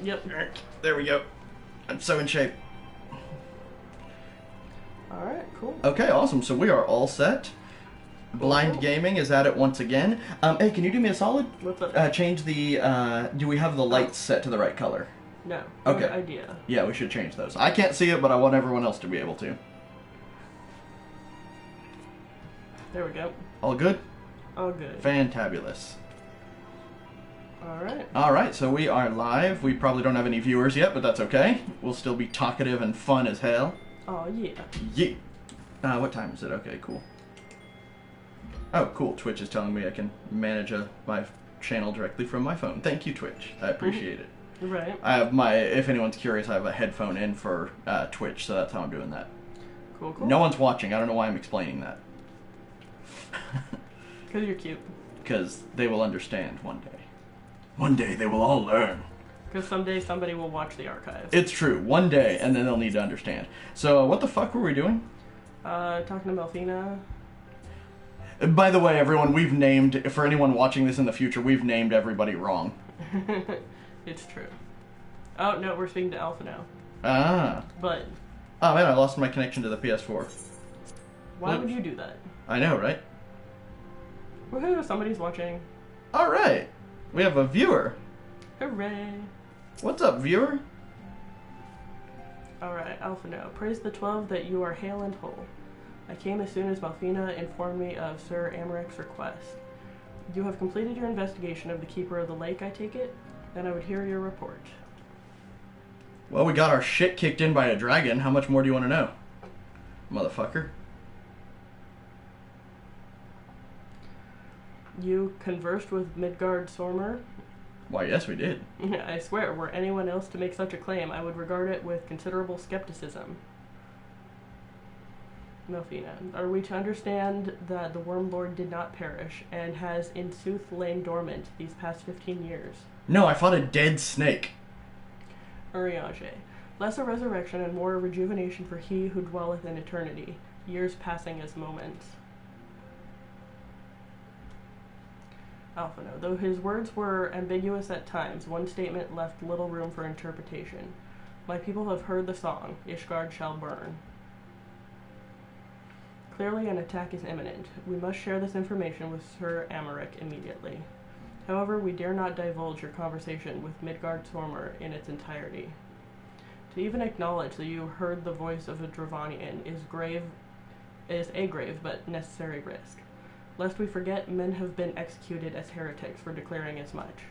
Yep. There we go. I'm so in shape. Alright, cool. Okay, awesome. So we are all set. Blind Cool. Gaming is at it once again. Hey, can you do me a solid? What's up? Change the, do we have the lights set to the right color? No. Okay. Good idea. Yeah, we should change those. I can't see it, but I want everyone else to be able to. There we go. All good? All good. Fantabulous. Alright. Alright, so we are live. We probably don't have any viewers yet, but that's okay. We'll still be talkative and fun as hell. Oh, yeah. Yeah. What time is it? Okay, cool. Oh, cool. Twitch is telling me I can manage my channel directly from my phone. Thank you, Twitch. I appreciate it. Right. I have if anyone's curious, I have a headphone in for Twitch, so that's how I'm doing that. Cool, cool. No one's watching. I don't know why I'm explaining that. Because you're cute. Because they will understand one day. One day they will all learn. Because someday somebody will watch the archives. It's true. One day, and then they'll need to understand. So, what the fuck were we doing? Talking to Melfina. By the way, everyone, we've named, for anyone watching this in the future, we've named everybody wrong. It's true. Oh, no, we're speaking to Alpha now. Ah. But Oh man, I lost my connection to the PS4. why would you do that? I know, right? Woohoo, somebody's watching. Alright. We have a viewer. Hooray. What's up, viewer? Alright, Alpha now. Praise the 12 that you are hale and whole. I came as soon as Malfina informed me of Sir Amarek's request. You have completed your investigation of the Keeper of the Lake, I take it? Then I would hear your report. Well, we got our shit kicked in by a dragon. How much more do you want to know? Motherfucker. You conversed with Midgard Sormer? Why, yes, we did. I swear, were anyone else to make such a claim, I would regard it with considerable skepticism. Melfina, are we to understand that the Worm Lord did not perish, and has in sooth lain dormant these past 15 years? No, I fought a dead snake. Uriage, less a resurrection and more a rejuvenation for he who dwelleth in eternity, years passing as moments. Alphino, though his words were ambiguous at times, one statement left little room for interpretation. My people have heard the song, Ishgard shall burn. Clearly an attack is imminent. We must share this information with Sir Amarek immediately. However, we dare not divulge your conversation with Midgard Sormer in its entirety. To even acknowledge that you heard the voice of a Dravanian is a grave but necessary risk. Lest we forget, men have been executed as heretics for declaring as much.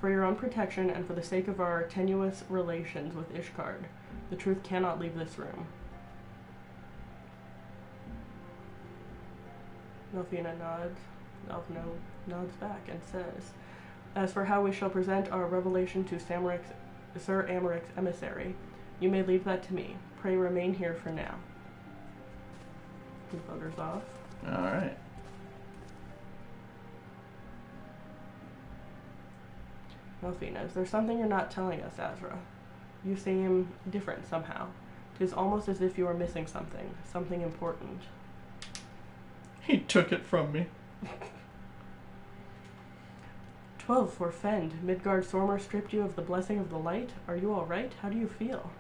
For your own protection and for the sake of our tenuous relations with Ishgard, the truth cannot leave this room. Melfina nods. Alphino nods back and says, as for how we shall present our revelation to Sir Amarek's emissary, you may leave that to me. Pray remain here for now. He buggers off. Alright. Melfina, is there something you're not telling us, Azra? You seem different somehow. 'Tis almost as if you are missing something important. He took it from me. 12 for Fend. Midgard Sormer stripped you of the blessing of the light. Are you alright? How do you feel?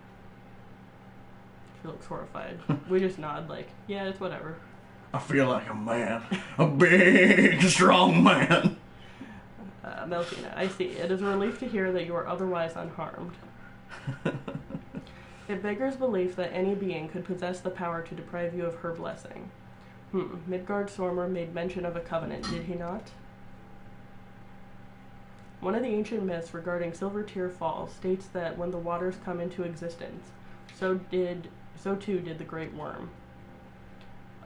She looks horrified. We just nod like, yeah, it's whatever. I feel like a man. A big, strong man. Melfina, I see. It is a relief to hear that you are otherwise unharmed. It beggars belief that any being could possess the power to deprive you of her blessing. Midgard Sormer made mention of a covenant, did he not? One of the ancient myths regarding Silver Tear Falls states that when the waters come into existence, so too did the Great Worm.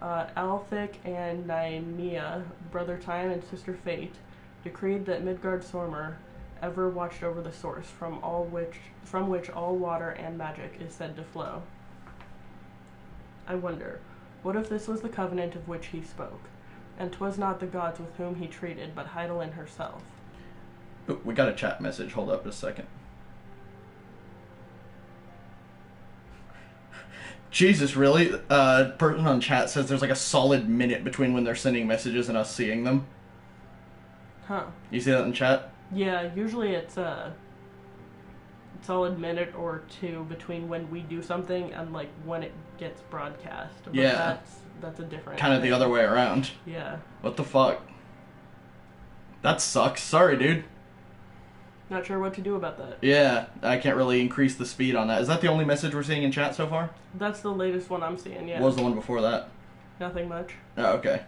Althic and Nymea, brother Time and sister Fate, decreed that Midgard Sormer ever watched over the source from which all water and magic is said to flow. I wonder, what if this was the covenant of which he spoke, and 'twas not the gods with whom he treated, but Heidelin herself? Ooh, we got a chat message. Hold up a second. Jesus, really? Person on chat says there's like a solid minute between when they're sending messages and us seeing them. Huh. You see that in chat? Yeah, usually it's solid minute or two between when we do something and like when it gets broadcast. But Yeah. That's a different Kind of thing. the other way around. Yeah. What the fuck? That sucks. Sorry, dude. Not sure what to do about that. Yeah, I can't really increase the speed on that. Is that the only message we're seeing in chat so far? That's the latest one I'm seeing, yeah. What was the one before that? Nothing much. Oh, okay.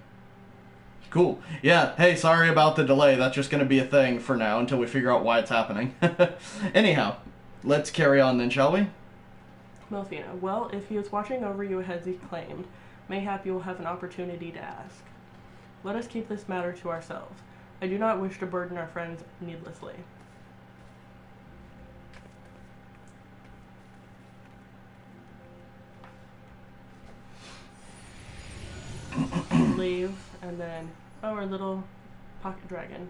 Cool. Yeah, hey, sorry about the delay. That's just going to be a thing for now until we figure out why it's happening. Anyhow, let's carry on then, shall we? Melfina, well, if he is watching over you as he claimed, mayhap you will have an opportunity to ask. Let us keep this matter to ourselves. I do not wish to burden our friends needlessly. Leave, and then, our little pocket dragon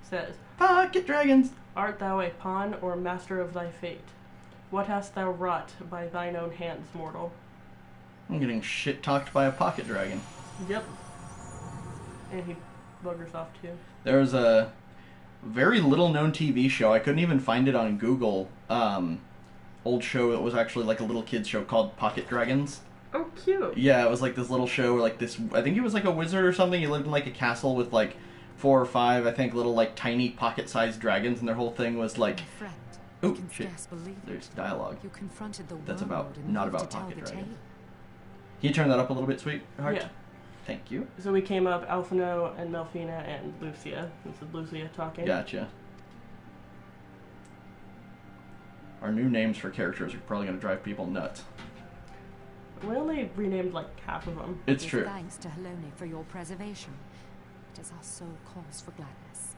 says, Pocket dragons! Art thou a pawn or master of thy fate? What hast thou wrought by thine own hands, mortal? I'm getting shit-talked by a pocket dragon. Yep. And he buggers off too. There's a very little-known TV show. I couldn't even find it on Google. Old show that was actually like a little kid's show called Pocket Dragons. Oh, cute. Yeah, it was like this little show where like this, I think he was like a wizard or something. He lived in like a castle with like 4 or 5, I think, little like tiny pocket-sized dragons, and their whole thing was like, Friend, oh you can shit, scarce believe there's it. dialogue. You confronted the That's world about, and not lived about to tell pocket the dragons. tale. Can you turn that up a little bit, sweetheart? Yeah. Thank you. So we came up, Alphino and Melfina and Lucia. This is Lucia talking. Gotcha. Our new names for characters are probably going to drive people nuts. We only renamed like half of them. It's Give true. Thanks to Helone for your preservation. It is our sole cause for gladness.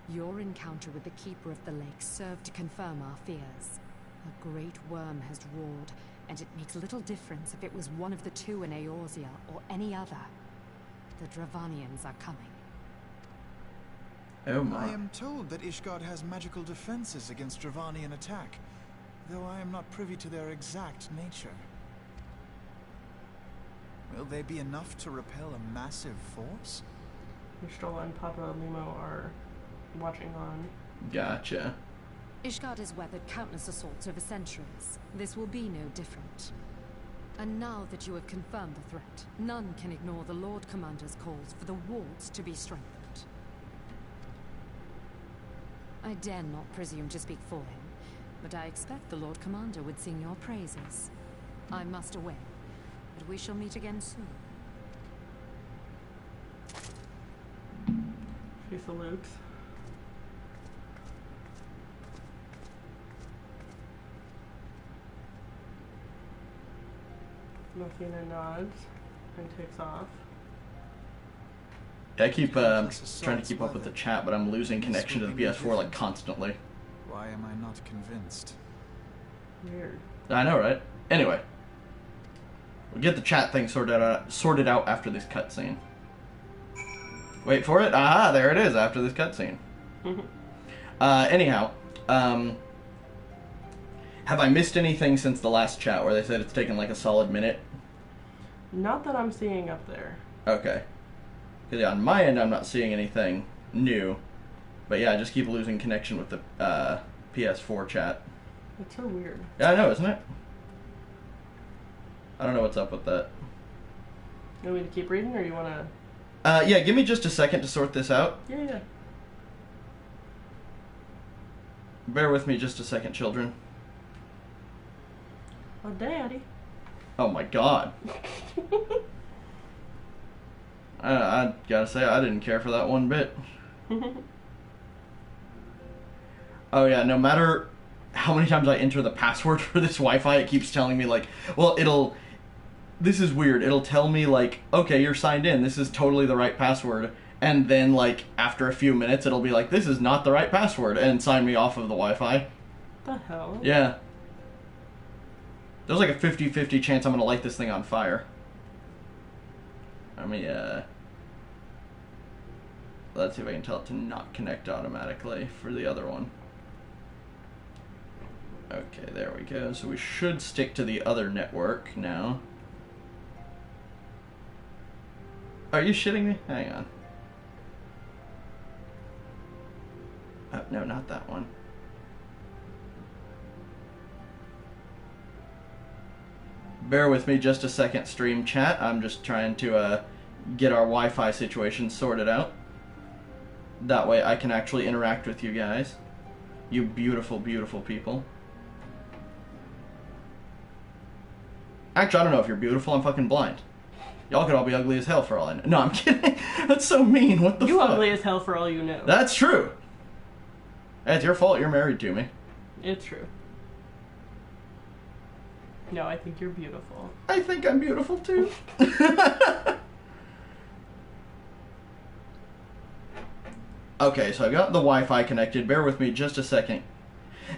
Your encounter with the Keeper of the Lake served to confirm our fears. A great worm has roared, and it makes little difference if it was one of the 2 in Eorzea or any other. The Dravanians are coming. Oh my. I am told that Ishgard has magical defenses against Dravanian attack, though I am not privy to their exact nature. Will they be enough to repel a massive force? Mistral and Papa Limo are watching on. Gotcha. Ishgard has weathered countless assaults over centuries. This will be no different. And now that you have confirmed the threat, none can ignore the Lord Commander's calls for the walls to be strengthened. I dare not presume to speak for him, but I expect the Lord Commander would sing your praises. I must away, but we shall meet again soon. She salutes. Melfina nods and takes off. I keep trying to keep up with the chat, but I'm losing connection to the PS4 like constantly. Why am I not convinced? Weird. I know, right? Anyway, we'll get the chat thing sorted out after this cutscene. Wait for it. Aha, there it is. After this cutscene. Anyhow, have I missed anything since the last chat where they said it's taken like a solid minute? Not that I'm seeing up there. Okay. Because yeah, on my end, I'm not seeing anything new. But yeah, I just keep losing connection with the PS4 chat. It's so weird. Yeah, I know, isn't it? I don't know what's up with that. You want me to keep reading, or you want to... Yeah, give me just a second to sort this out. Yeah. Bear with me just a second, children. Oh, Daddy. Oh my god. I gotta say, I didn't care for that one bit. Oh yeah, no matter how many times I enter the password for this Wi-Fi, it keeps telling me like, well, this is weird. It'll tell me like, okay, you're signed in. This is totally the right password. And then like, after a few minutes, it'll be like, this is not the right password, and sign me off of the Wi-Fi. The hell? Yeah. There's like a 50-50 chance I'm gonna light this thing on fire. Let me, let's see if I can tell it to not connect automatically for the other one. Okay, there we go. So we should stick to the other network now. Are you shitting me? Hang on. Oh, no, not that one. Bear with me just a second, stream chat. I'm just trying to get our Wi-Fi situation sorted out. That way I can actually interact with you guys. You beautiful, beautiful people. Actually, I don't know if you're beautiful. I'm fucking blind. Y'all could all be ugly as hell for all I know. No, I'm kidding. That's so mean. What the fuck? You ugly as hell for all you know. That's true. It's your fault you're married to me. It's true. No, I think you're beautiful. I think I'm beautiful too. Okay, so I got the Wi-Fi connected. Bear with me just a second.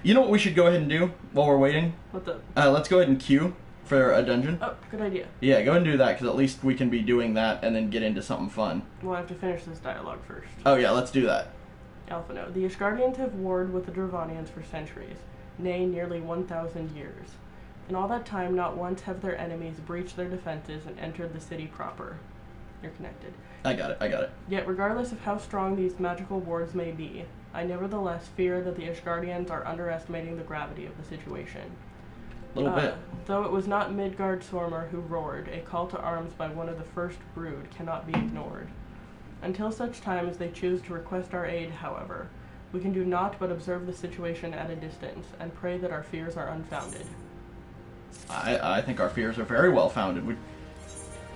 You know what we should go ahead and do while we're waiting? What's up? Let's go ahead and queue for a dungeon. Oh, good idea. Yeah, go ahead and do that, because at least we can be doing that and then get into something fun. We'll have to finish this dialogue first. Oh yeah, let's do that. Alphino. The Ishgardians have warred with the Dravanians for centuries, nay, nearly 1,000 years. In all that time, not once have their enemies breached their defenses and entered the city proper. You're connected. I got it. Yet, regardless of how strong these magical wards may be, I nevertheless fear that the Ishgardians are underestimating the gravity of the situation. A little bit. Though it was not Midgard-Sormr who roared, a call to arms by one of the first brood cannot be ignored. Until such time as they choose to request our aid, however, we can do naught but observe the situation at a distance and pray that our fears are unfounded. I think our fears are very well founded. We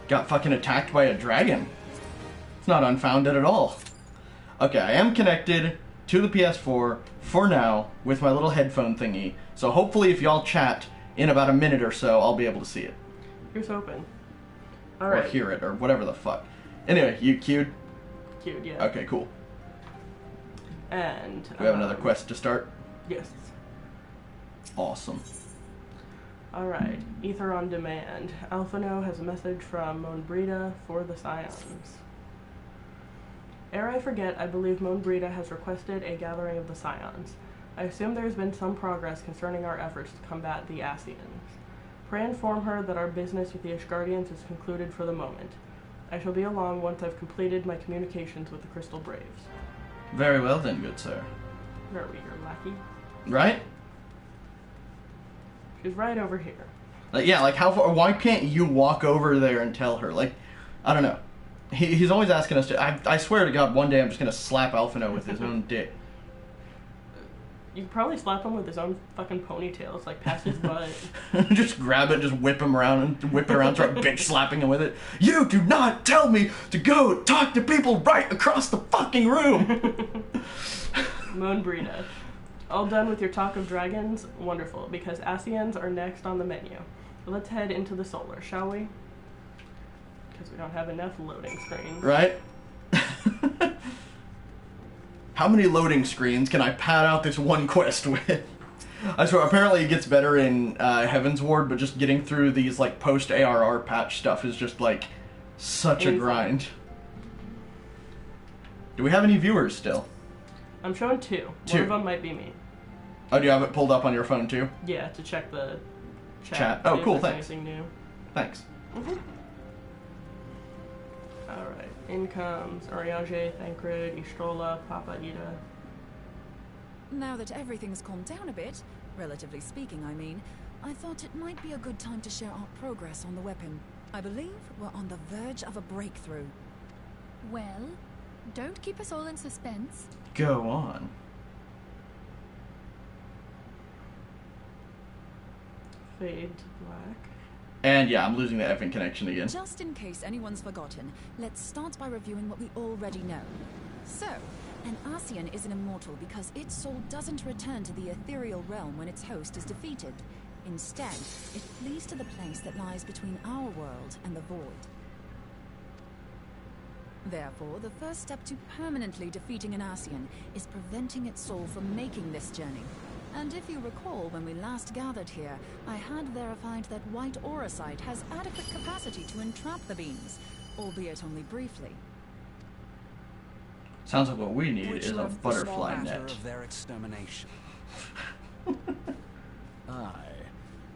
got fucking attacked by a dragon. It's not unfounded at all. Okay, I am connected to the PS4 for now with my little headphone thingy. So hopefully if y'all chat in about a minute or so, I'll be able to see it. Here's hoping. Or Alright. hear it, or whatever the fuck. Anyway, you queued? Cute, yeah. Okay, cool. And... Do we have another quest to start? Yes. Awesome. Alright, Ether on Demand. Alphino has a message from Monbrita for the Scions. Ere I forget, I believe Monbrita has requested a gathering of the Scions. I assume there has been some progress concerning our efforts to combat the Scions. Pray inform her that our business with the Ishgardians is concluded for the moment. I shall be along once I've completed my communications with the Crystal Braves. Very well then, good sir. Where are we, your lackey? Right? She's right over here. Like, yeah, like how far? Why can't you walk over there and tell her? Like, I don't know. He's always asking us to. I swear to God, one day I'm just gonna slap Alphino with his own dick. You could probably slap him with his own fucking ponytail. It's like past his butt. Just grab it, just whip him around, and whip it around, start bitch slapping him with it. You do not tell me to go talk to people right across the fucking room. Monbrita. All done with your talk of dragons? Wonderful, because Scions are next on the menu. Let's head into the solar, shall we? Because we don't have enough loading screens. Right? How many loading screens can I pad out this one quest with? I swear, apparently it gets better in Heaven's Ward, but just getting through these, like, post-ARR patch stuff is just, like, such a grind. Do we have any viewers still? I'm showing two. One of them might be me. Oh, do you have it pulled up on your phone, too? Yeah, to check the chat. Oh, cool, thanks. Anything new. Thanks. Mm-hmm. Alright. In comes Oriange, Thancred, Istrola, Papa Ida. Now that everything's calmed down a bit, relatively speaking, I mean, I thought it might be a good time to share our progress on the weapon. I believe we're on the verge of a breakthrough. Well, don't keep us all in suspense. Go on. Fade to black. And yeah, I'm losing the effing connection again. Just in case anyone's forgotten, let's start by reviewing what we already know. So, an Scion is an immortal because its soul doesn't return to the ethereal realm when its host is defeated. Instead, it flees to the place that lies between our world and the void. Therefore, the first step to permanently defeating an Scion is preventing its soul from making this journey. And if you recall, when we last gathered here, I had verified that white auracite has adequate capacity to entrap the beings, albeit only briefly. Sounds like what we need Which is a left the small butterfly matter net. of their extermination. Aye.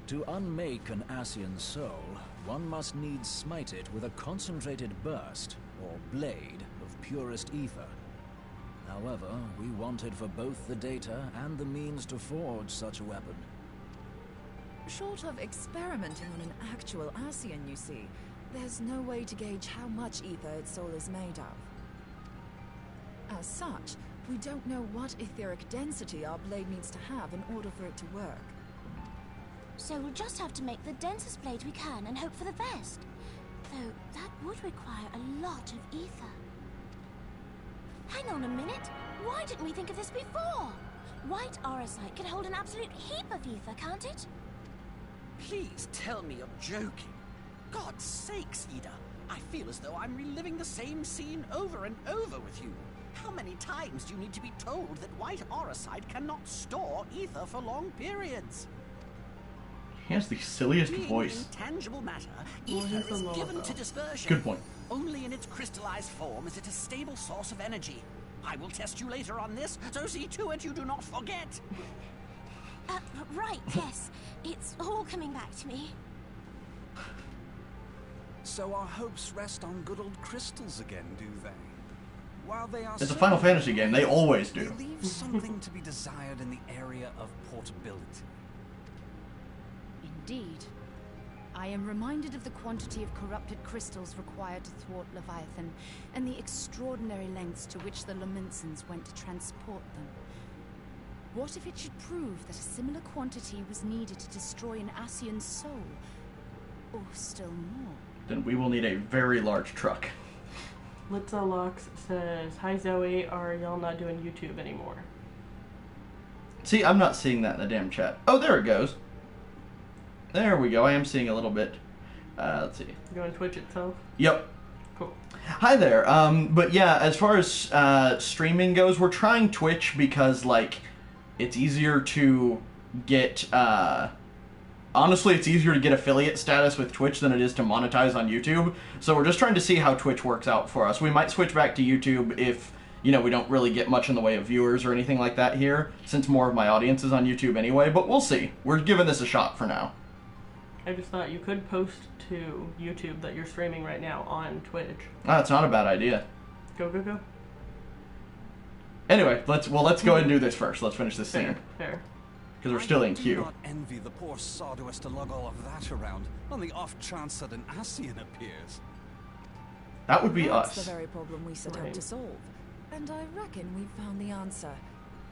To unmake an Scion soul, one must needs smite it with a concentrated burst, or blade, of purest ether. However, we wanted for both the data and the means to forge such a weapon. Short of experimenting on an actual Ascian, you see, there's no way to gauge how much ether its soul is made of. As such, we don't know what etheric density our blade needs to have in order for it to work. So we'll just have to make the densest blade we can and hope for the best. Though that would require a lot of ether. Hang on a minute. Why didn't we think of this before? White aurosite can hold an absolute heap of ether, can't it? Please tell me you're joking. God's sakes, Ida. I feel as though I'm reliving the same scene over and over with you. How many times do you need to be told that white aurosite cannot store ether for long periods? He has the silliest Being voice. intangible matter, ether is given to dispersion. Good point. Only in its crystallized form is it a stable source of energy. I will test you later on this, so see to it you do not forget. Right, yes. It's all coming back to me. So our hopes rest on good old crystals again, do they? While they are It's a Final Fantasy game, they always do. They leave something to be desired in the area of portability. Indeed. I am reminded of the quantity of corrupted crystals required to thwart Leviathan, and the extraordinary lengths to which the Lamentsons went to transport them. What if it should prove that a similar quantity was needed to destroy an Ascian soul? Or still more? Then we will need a very large truck. Litzalox says, "Hi Zoe, are y'all not doing YouTube anymore?" See, I'm not seeing that in the damn chat. Oh, there it goes. There we go. I am seeing a little bit. Let's see. You on Twitch itself? Yep. Cool. Hi there. But yeah, as far as streaming goes, we're trying Twitch because, like, it's easier to get... honestly, it's easier to get affiliate status with Twitch than it is to monetize on YouTube. So we're just trying to see how Twitch works out for us. We might switch back to YouTube if, you know, we don't really get much in the way of viewers or anything like that here, since more of my audience is on YouTube anyway, but we'll see. We're giving this a shot for now. I just thought you could post to YouTube that you're streaming right now on Twitch. That's not a bad idea. Go, go, go. Anyway, let's go ahead and do this first. Let's finish this scene. Fair. Because we're still in I do queue. not envy the poor sod who has to lug all of that around on the off chance that an Ascian appears. That would be That's us. the very problem we set out to solve. And I reckon we've found the answer.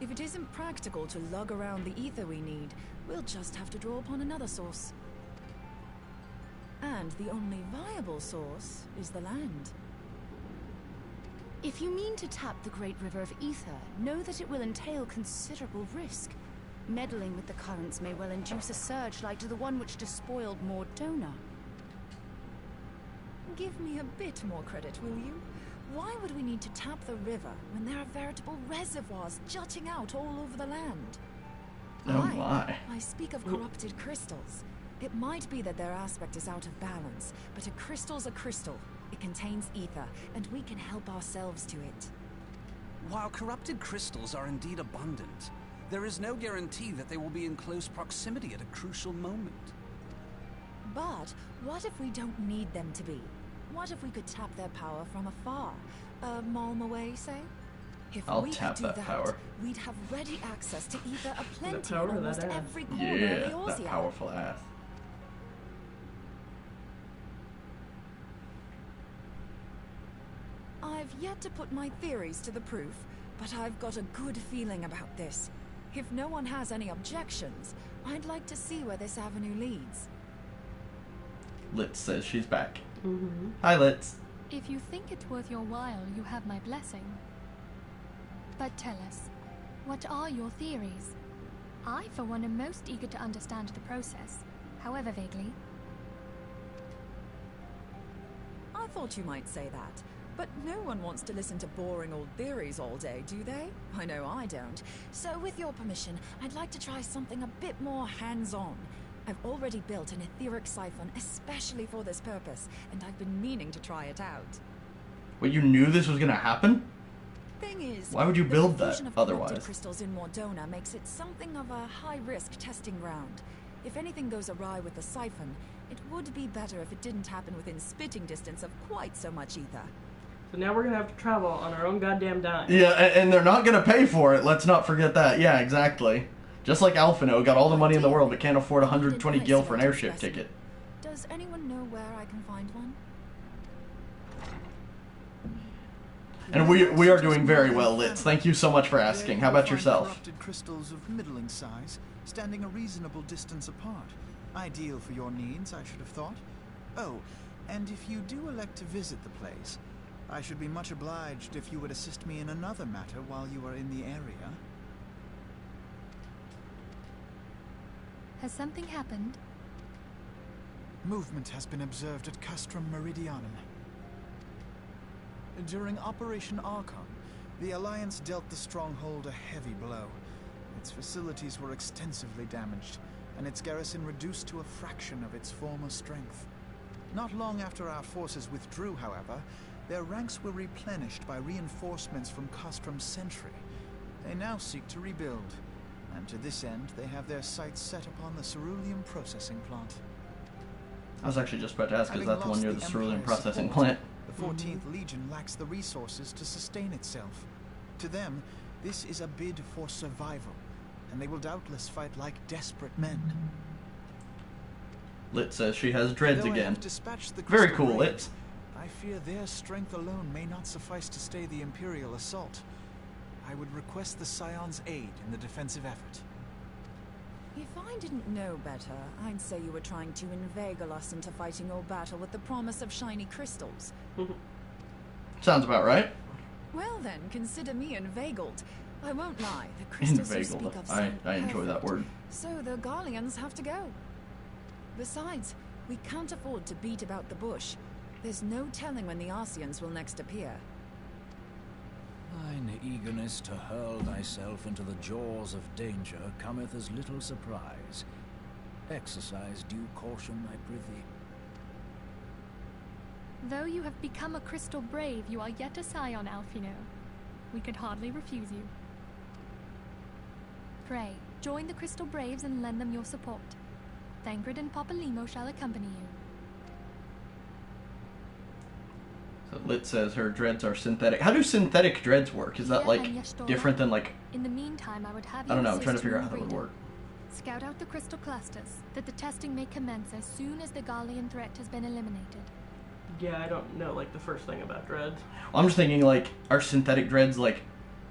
If it isn't practical to lug around the ether we need, we'll just have to draw upon another source. And the only viable source is the land. If you mean to tap the Great River of Ether, know that it will entail considerable risk. Meddling with the currents may well induce a surge like to the one which despoiled Mordona. Give me a bit more credit, will you? Why would we need to tap the river when there are veritable reservoirs jutting out all over the land? Oh my. I speak of corrupted crystals. It might be that their aspect is out of balance, but a crystal's a crystal. It contains ether, and we can help ourselves to it. While corrupted crystals are indeed abundant, there is no guarantee that they will be in close proximity at a crucial moment. But what if we don't need them to be? What if we could tap their power from afar? A malm away, say? If I'll we tap could do that power. We'd have ready access to ether aplenty power in of almost that ass? every corner Yeah, of the that Orsia. powerful ass. I've yet to put my theories to the proof, but I've got a good feeling about this. If no one has any objections, I'd like to see where this avenue leads. Litz says she's back. Mm-hmm. Hi, Litz. If you think it's worth your while, you have my blessing. But tell us, what are your theories? I, for one, am most eager to understand the process, however vaguely. I thought you might say that, but no one wants to listen to boring old theories all day, do they? I know I don't. So with your permission, I'd like to try something a bit more hands-on. I've already built an etheric siphon especially for this purpose, and I've been meaning to try it out. Wait, you knew this was gonna happen? Thing is, Why would you build the that fusion of corrupted otherwise? crystals in Mordona makes it something of a high-risk testing ground. If anything goes awry with the siphon, it would be better if it didn't happen within spitting distance of quite so much ether. So now we're gonna have to travel on our own goddamn dime. Yeah, and they're not gonna pay for it. Let's not forget that. Yeah, exactly. Just like Alphino, got all the money in the world but can't afford 120 gil for an airship ticket. Does anyone know where I can find one? And we are doing very well, Litz. Thank you so much for asking. How about yourself? Corrupted crystals of middling size, standing a reasonable distance apart. Ideal for your needs, I should have thought. Oh, and if you do elect to visit the place, I should be much obliged if you would assist me in another matter while you are in the area. Has something happened? Movement has been observed at Castrum Meridianum. During Operation Archon, the Alliance dealt the stronghold a heavy blow. Its facilities were extensively damaged, and its garrison reduced to a fraction of its former strength. Not long after our forces withdrew, however, their ranks were replenished by reinforcements from Castrum's sentry. They now seek to rebuild, and to this end they have their sights set upon the ceruleum processing plant. I was actually just about to ask, is Having that the one lost near the ceruleum Empire's processing support, plant? The 14th Legion lacks the resources to sustain itself. To them, this is a bid for survival, and they will doubtless fight like desperate men. Lit says she has dreads Though I again. have dispatched the Very Crystal cool, Brave, Lit. I fear their strength alone may not suffice to stay the Imperial assault. I would request the Scions' aid in the defensive effort. If I didn't know better, I'd say you were trying to inveigle us into fighting your battle with the promise of shiny crystals. Sounds about right. Well then, consider me inveigled. I won't lie, the crystals you speak Inveigled. of sound I enjoy that perfect. word. So the Garleans have to go. Besides, we can't afford to beat about the bush. There's no telling when the Scions will next appear. Thine eagerness to hurl thyself into the jaws of danger cometh as little surprise. Exercise due caution, I prithee. Though you have become a crystal brave, you are yet a scion, Alphino. We could hardly refuse you. Pray, join the crystal braves and lend them your support. Thangred and Papalymo shall accompany you. So Lit says her dreads are synthetic. How do synthetic dreads work? Is that Yeah, like and Yashtora. different than like... In the meantime, I would have you I don't know, I'm assist trying to figure your out how that would freedom. work. Scout out the crystal clusters, that the testing may commence as soon as the Garlean threat has been eliminated. Yeah, I don't know, like, the first thing about dreads. I'm just thinking, like, are synthetic dreads, like,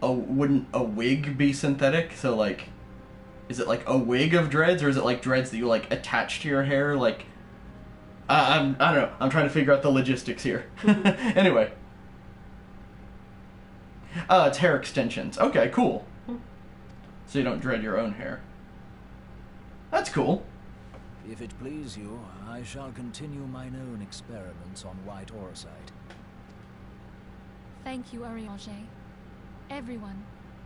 wouldn't a wig be synthetic? So, like, is it, like, a wig of dreads, or is it, like, dreads that you, like, attach to your hair? Like, I don't know. I'm trying to figure out the logistics here. Anyway. It's hair extensions. Okay, cool. So you don't dread your own hair. That's cool. If it please you, I shall continue mine own experiments on white orosite. Thank you, Urianger. Everyone,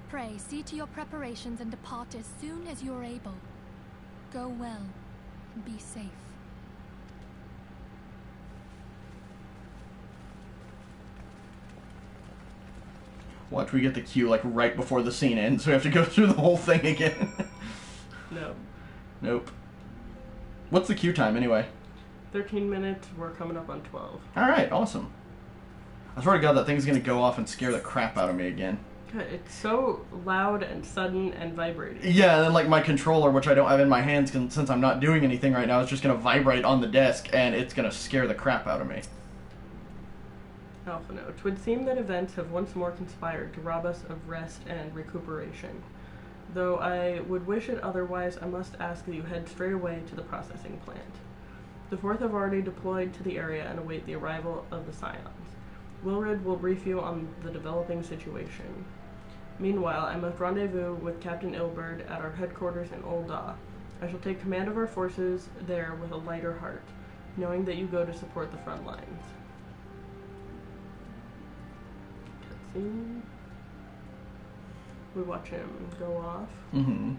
pray see to your preparations and depart as soon as you are able. Go well, and be safe. Watch, we get the cue, like, right before the scene ends, so we have to go through the whole thing again. No. Nope. What's the queue time, anyway? 13 minutes, we're coming up on 12. Alright, awesome. I swear to God, that thing's gonna go off and scare the crap out of me again. God, it's so loud and sudden and vibrating. Yeah, and then, like, my controller, which I don't have in my hands since I'm not doing anything right now, is just gonna vibrate on the desk, and it's gonna scare the crap out of me. Alpha note. 'Twould seem that events have once more conspired to rob us of rest and recuperation. Though I would wish it otherwise, I must ask that you head straight away to the processing plant. The 4th have already deployed to the area and await the arrival of the Scions. Wilred will brief you on the developing situation. Meanwhile, I must rendezvous with Captain Ilberd at our headquarters in Old Daw. I shall take command of our forces there with a lighter heart, knowing that you go to support the front lines. Cutscene. We watch him go off. Mm-hmm.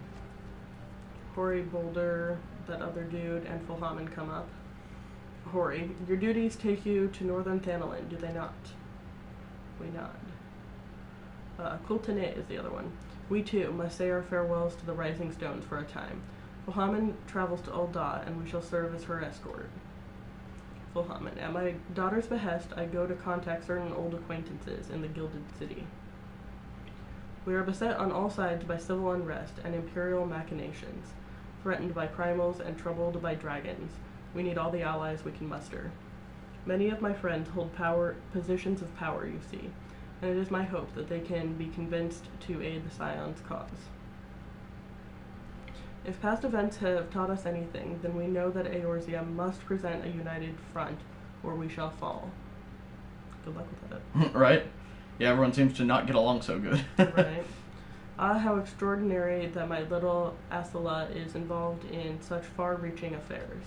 Hori, Boulder, that other dude, and Fulhamen come up. Hori, your duties take you to northern Thanalin, do they not? We nod. Kultanet is the other one. We too must say our farewells to the Rising Stones for a time. Fulhamen travels to Old Daw, and we shall serve as her escort. Fulhamen, at my daughter's behest, I go to contact certain old acquaintances in the Gilded City. We are beset on all sides by civil unrest and imperial machinations, threatened by primals and troubled by dragons. We need all the allies we can muster. Many of my friends hold positions of power, you see, and it is my hope that they can be convinced to aid the Scions' cause. If past events have taught us anything, then we know that Eorzea must present a united front, or we shall fall. Good luck with that. Right? Yeah, everyone seems to not get along so good. Right. Ah, how extraordinary that my little Asala is involved in such far-reaching affairs.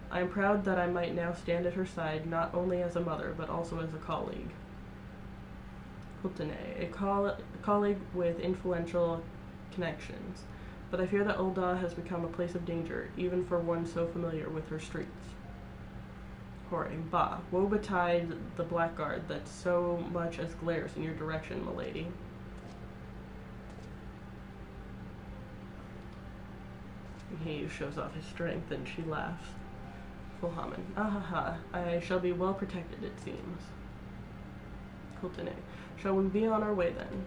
I am proud that I might now stand at her side, not only as a mother, but also as a colleague. Hultene, a colleague with influential connections. But I fear that Ul'dah has become a place of danger, even for one so familiar with her streets. Hore, bah, woe betide the blackguard that so much as glares in your direction, milady. He shows off his strength, and she laughs. Fulhamen, ahaha, I shall be well protected, it seems. Hultene, shall we be on our way then?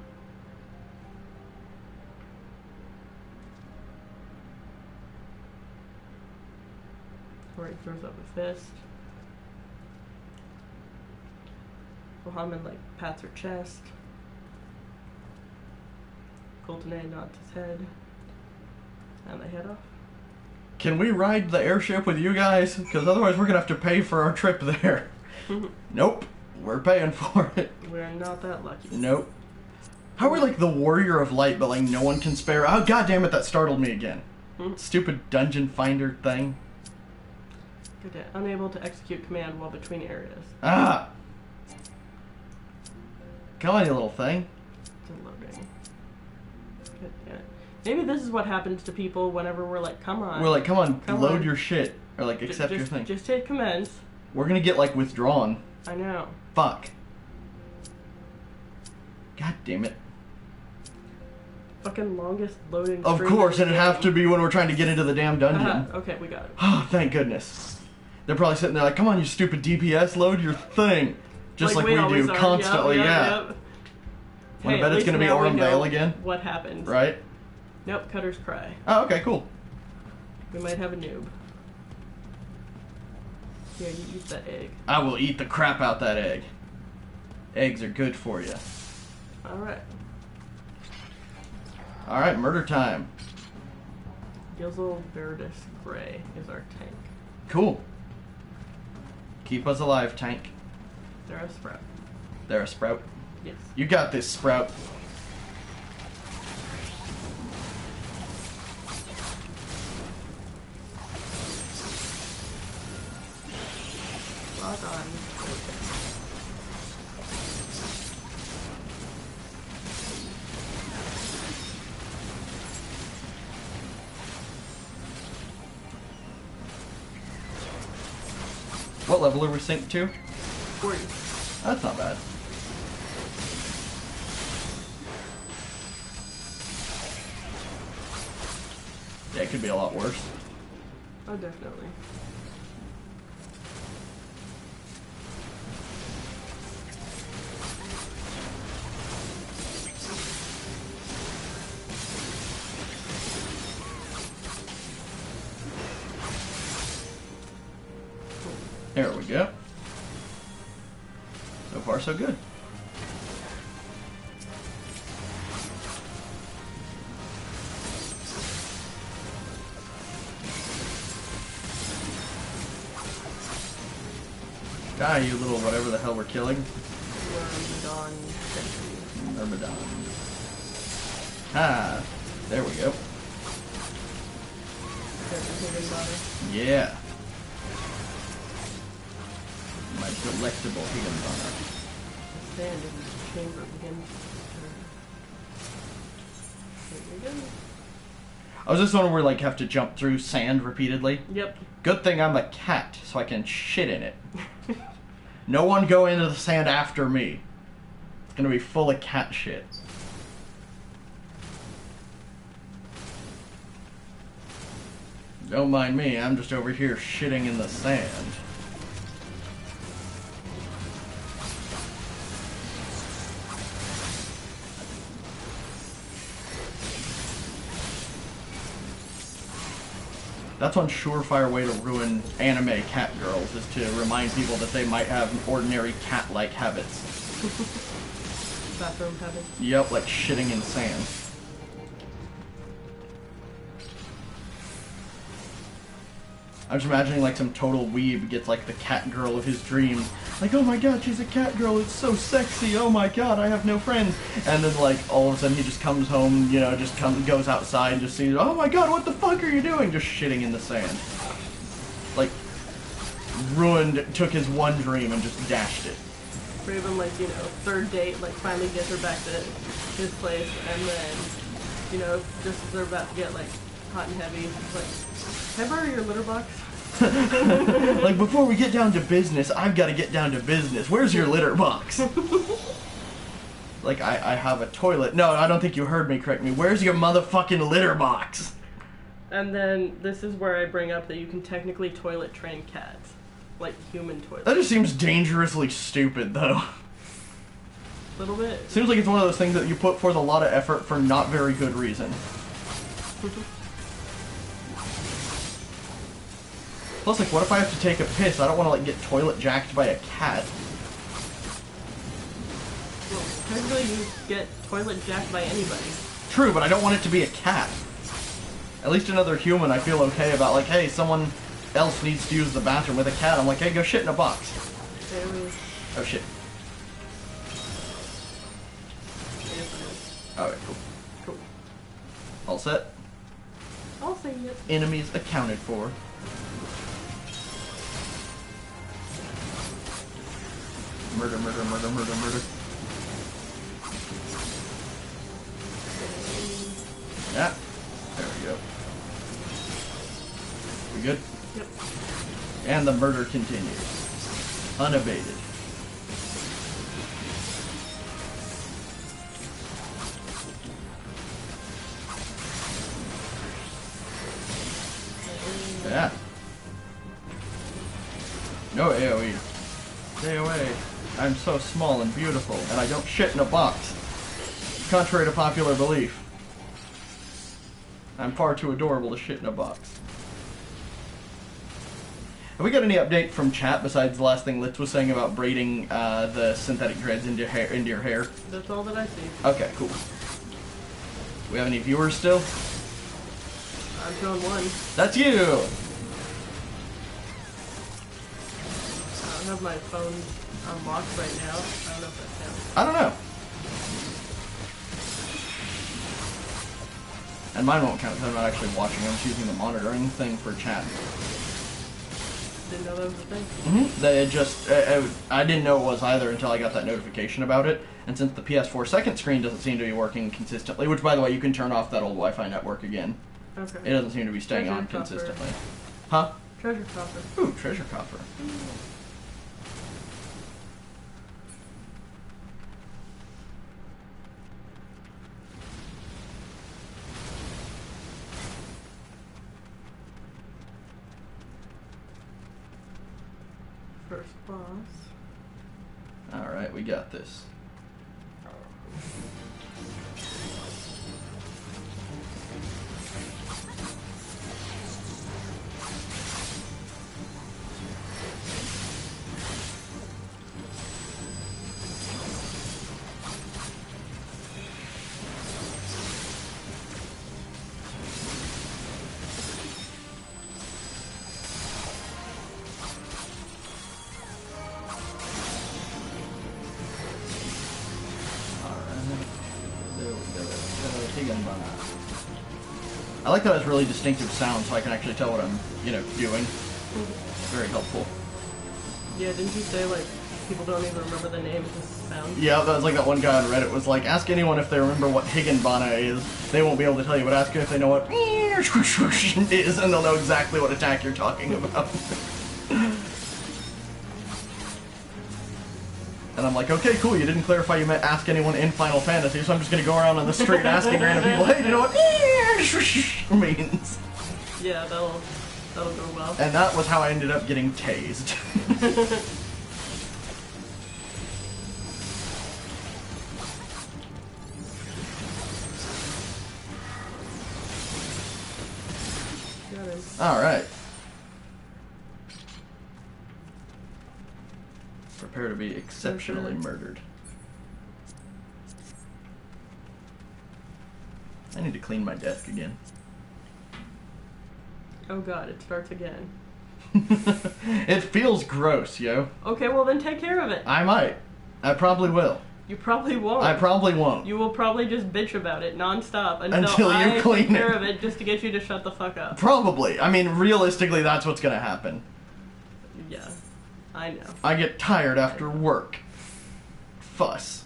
Hore throws up a fist. Fulhamen, pats her chest. Hultene nods his head. And they head off. Can we ride the airship with you guys? Because otherwise we're going to have to pay for our trip there. Nope. We're paying for it. We're not that lucky. Nope. How are we the warrior of light, but no one can spare? Oh, god damn it, that startled me again. Stupid dungeon finder thing. Okay, unable to execute command while between areas. Ah! Come on, you little thing. It's loading. Good, yeah. Maybe this is what happens to people whenever we're come on. We're come on, load your shit. Or accept your thing. Just hit commence. We're gonna get withdrawn. I know. Fuck. God damn it. Fucking longest loading. Of course, it'd have to be when we're trying to get into the damn dungeon. Okay, we got it. Oh, thank goodness. They're probably sitting there come on, you stupid DPS, load your thing. Just like we do constantly, yeah. I bet it's going to be Aurum Vale again. What happened? Right? Nope, Cutter's Cry. Oh, okay, cool. We might have a noob. Here, you eat that egg. I will eat the crap out that egg. Eggs are good for you. Alright. Alright, murder time. Gizzle Verdus Grey is our tank. Cool. Keep us alive, tank. They're a sprout. They're a sprout? Yes. You got this, Sprout. Log on. What level are we synced to? 40. That's not bad. Yeah, it could be a lot worse. Oh, definitely. There we go. So far, so good. Die, you little whatever the hell we're killing. Myrmidon Senshi. Myrmidon. Ah, there we go. Yeah. My delectable Higginbonner. The sand in the chamber begins to turn. I was just wondering where have to jump through sand repeatedly. Yep. Good thing I'm a cat, so I can shit in it. No one go into the sand after me. It's gonna be full of cat shit. Don't mind me, I'm just over here shitting in the sand. That's one surefire way to ruin anime cat girls, is to remind people that they might have ordinary cat-like habits. Bathroom habits. Yep, like shitting in sand. I'm just imagining like some total weeb gets like the cat girl of his dreams. Like, oh my god, she's a cat girl, it's so sexy, oh my god, I have no friends. And then like all of a sudden he just comes home, you know, goes outside and just sees, oh my god, what the fuck are you doing? Just shitting in the sand. Like, took his one dream and just dashed it. Or even like, you know, third date, like finally gets her back to his place, and then, you know, just as they're about to get like hot and heavy, it's like, can I borrow your litter box? Like, before we get down to business, I've got to get down to business. Where's your litter box? Like, I have a toilet. No, I don't think you heard me correct me. Where's your motherfucking litter box? And then this is where I bring up that you can technically toilet train cats. Like human toilets. That just seems dangerously stupid, though. A little bit. Seems like it's one of those things that you put forth a lot of effort for not very good reason. Plus, like, what if I have to take a piss? I don't want to, like, get toilet jacked by a cat. Well, technically you get toilet jacked by anybody. True, but I don't want it to be a cat. At least another human I feel okay about. Like, hey, someone else needs to use the bathroom with a cat. I'm like, hey, go shit in a box. Oh, shit. Alright, cool. Cool. All set? I'll say it. Enemies accounted for. Murder, murder, murder, murder, murder. Yeah. There we go. We good? Yep. And the murder continues. Unabated. Yeah. No AoE. Stay away. I'm so small and beautiful, and I don't shit in a box. Contrary to popular belief. I'm far too adorable to shit in a box. Have we got any update from chat besides the last thing Litz was saying about braiding the synthetic dreads into your hair? That's all that I see. Okay, cool. We have any viewers still? I'm showing one. That's you! I don't have my phone unlocked right now. I don't know if that counts. I don't know. And mine won't count because I'm not actually watching. I'm just using the monitoring thing for chat. Didn't know that was a thing. Mm-hmm. They just, I didn't know it was either until I got that notification about it. And since the PS4 second screen doesn't seem to be working consistently, which by the way, you can turn off that old Wi-Fi network again. Okay. It doesn't seem to be staying Treasure on coffer. consistently. Huh? Treasure coffer. Ooh, treasure coffer. First boss. Alright, we got this. I like that it has really distinctive sound so I can actually tell what I'm, doing. Very helpful. Yeah, didn't you say, like, people don't even remember the name, it's just sound? Yeah, that was like that one guy on Reddit was like, ask anyone if they remember what Higginbana is. They won't be able to tell you, but ask if they know what is, and they'll know exactly what attack you're talking about. And I'm like, okay, cool, you didn't clarify you meant ask anyone in Final Fantasy, so I'm just gonna go around on the street asking random people, hey, do you know what means? Yeah, that'll go well. And that was how I ended up getting tased. Got in. Alright. Prepare to be exceptionally murdered. I need to clean my desk again. Oh god, it starts again. It feels gross, yo. Okay, well then take care of it. I might. I probably will. You probably won't. I probably won't. You will probably just bitch about it nonstop until you I clean take care of it just to get you to shut the fuck up. Probably. I mean, realistically, that's what's gonna happen. Yeah, I know. I get tired after work. Fuss.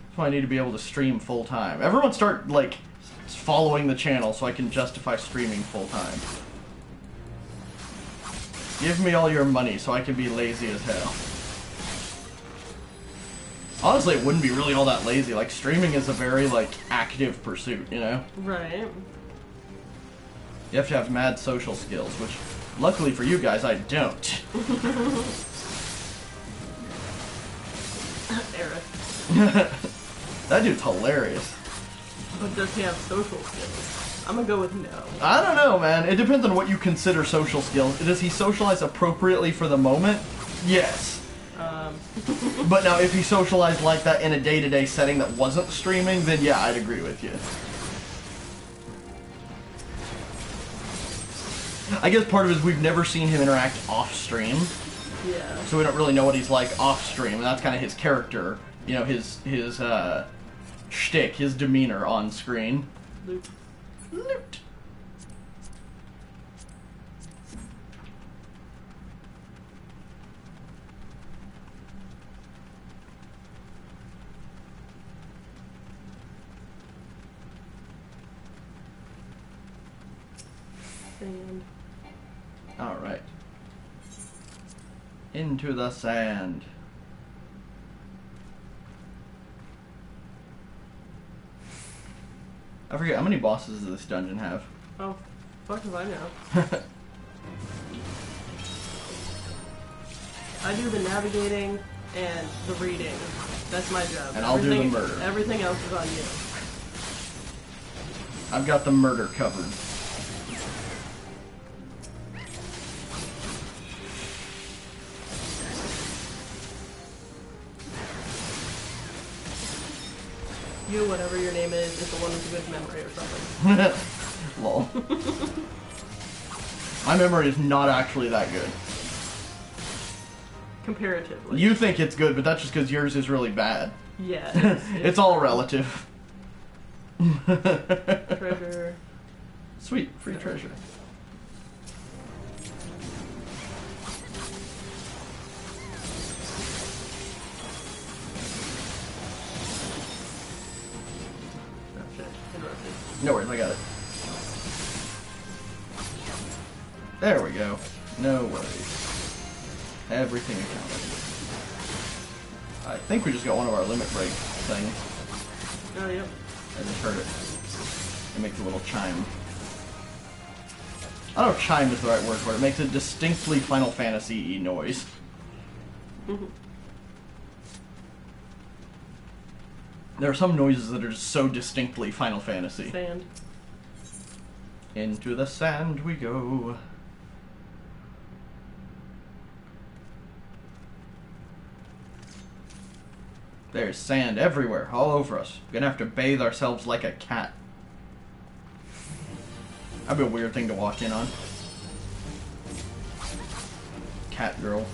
That's why I need to be able to stream full time. Everyone start, like, following the channel so I can justify streaming full time. Give me all your money so I can be lazy as hell. Honestly, it wouldn't be really all that lazy. Like, streaming is a very, like, active pursuit, you know? Right. You have to have mad social skills, which, luckily for you guys, I don't. Eric. That dude's hilarious. But does he have social skills? I'm gonna go with no. I don't know, man. It depends on what you consider social skills. Does he socialize appropriately for the moment? Yes. But now, if he socialized like that in a day-to-day setting that wasn't streaming, then yeah, I'd agree with you. I guess part of it is we've never seen him interact off-stream. Yeah. So we don't really know what he's like off-stream, and that's kind of his character. You know, his shtick, his demeanor on screen. Loot. Loot. Sand. Alright. Into the sand. I forget, how many bosses does this dungeon have? Oh, fuck if I know. I do the navigating and the reading. That's my job. And I'll do the murder. Everything else is on you. I've got the murder covered. You, whatever your name is the one with a good memory or something. Lol. My memory is not actually that good. Comparatively. You think it's good, but that's just because yours is really bad. Yeah. It's all relative. Treasure. Sweet, free treasure. No worries, I got it. There we go. No worries. Everything accounted. I think we just got one of our limit break things. Oh, yep. I just heard it. It makes a little chime. I don't know if chime is the right word for it. It makes a distinctly Final Fantasy-y noise. There are some noises that are just so distinctly Final Fantasy. Sand. Into the sand we go. There's sand everywhere, all over us. We're gonna have to bathe ourselves like a cat. That'd be a weird thing to walk in on. Cat girl.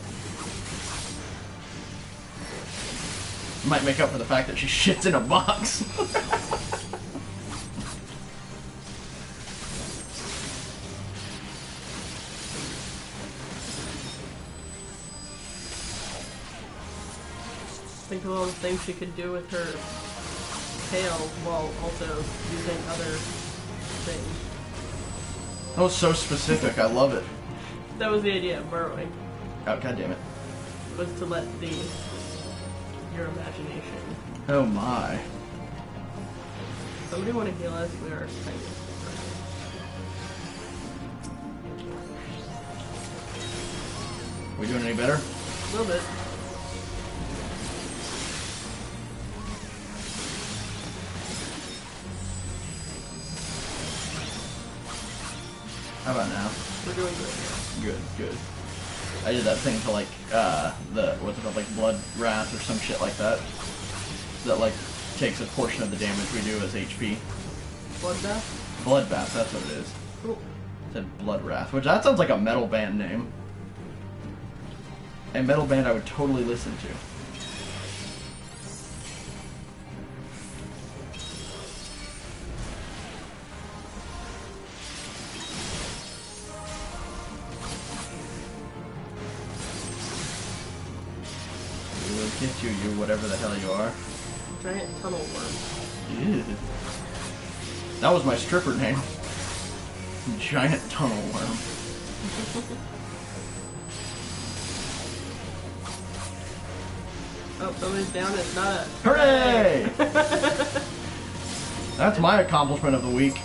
Might make up for the fact that she shits in a box. Think of all the things she could do with her tail while also using other things. That was so specific, I love it. That was the idea of burrowing. Oh, goddammit. Was to let your imagination. Oh my. Somebody want to heal us? We are tiny. We doing any better? A little bit. How about now? We're doing good. Good, good. I did that thing to like what's it called, like Blood Wrath or some shit like that. That like takes a portion of the damage we do as HP. Bloodbath? Bloodbath, that's what it is. Cool. It said Blood Wrath, which that sounds like a metal band name. A metal band I would totally listen to. Get you whatever the hell you are. Giant tunnel worm. Ew. That was my stripper name. Giant tunnel worm. Oh, somebody's down at not. Hooray! That's my accomplishment of the week.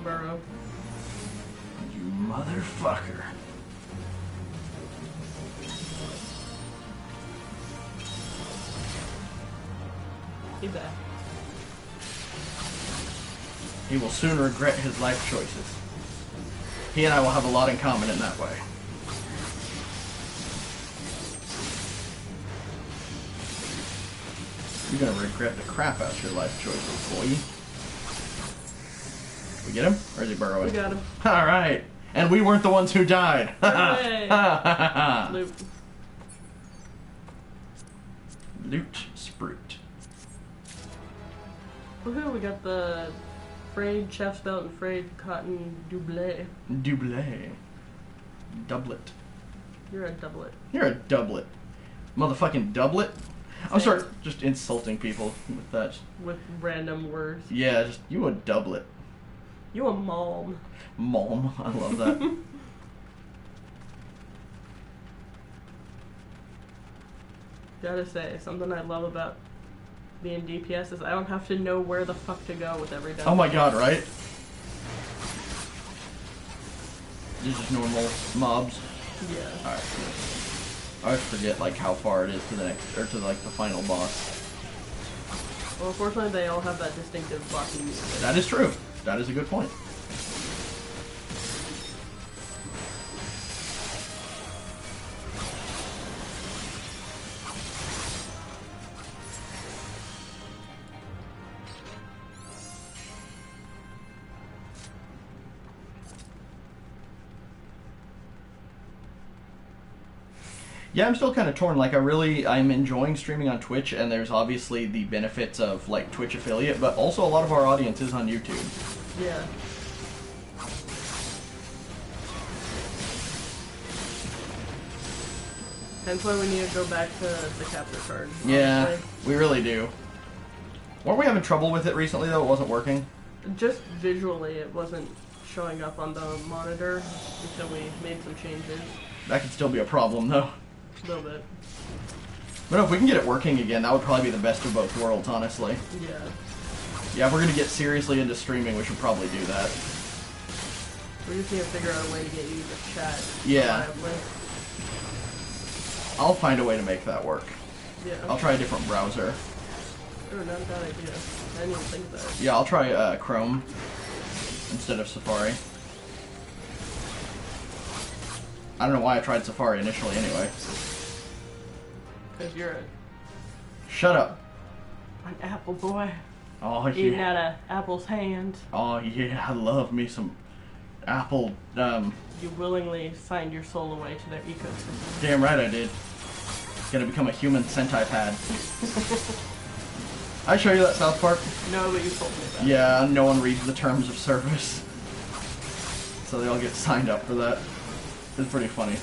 Burrow. You motherfucker. He back. He will soon regret his life choices. He and I will have a lot in common in that way. You're gonna regret the crap out of your life choices, boy. We get him? Or is he burrowing? We got him. Alright. And we weren't the ones who died. Loot. Loot Sprute. Woohoo, we got the frayed chef's belt and frayed cotton doublet. Doublet. Doublet. You're a doublet. You're a doublet. Motherfucking doublet? I'll start just insulting people with that. With random words. Yeah, just, you a doublet. You a mom. Mom, I love that. Gotta say, something I love about being DPS is I don't have to know where the fuck to go with every dungeon. Oh my god, right? These are just normal mobs. Yeah. Alright. I always forget like how far it is to the next, or to like the final boss. Well, unfortunately, they all have that distinctive blocking music. That is true. That is a good point. Yeah, I'm still kind of torn. Like, I'm enjoying streaming on Twitch, and there's obviously the benefits of, like, Twitch affiliate, but also a lot of our audience is on YouTube. Yeah. Hence why we need to go back to the capture card. Honestly. Yeah, we really do. Weren't we having trouble with it recently, though? It wasn't working? Just visually, it wasn't showing up on the monitor until we made some changes. That could still be a problem, though. A little bit. But no, if we can get it working again, that would probably be the best of both worlds, honestly. Yeah. Yeah, if we're gonna get seriously into streaming, we should probably do that. We just need to figure out a way to get you to chat Yeah. reliably. I'll find a way to make that work. Yeah. I'll try a different browser. Oh, not a bad idea. I didn't even think of that. Yeah, I'll try Chrome instead of Safari. I don't know why I tried Safari initially anyway. Because you're Shut up. an apple boy. Oh, Eating yeah. out of Apple's hand. Oh, yeah, I love me some Apple, You willingly signed your soul away to their ecosystem. Damn right I did. Gonna become a human centipede. I show you that South Park? No, but you told me that. Yeah, no one reads the terms of service. So they all get signed up for that. It's pretty funny.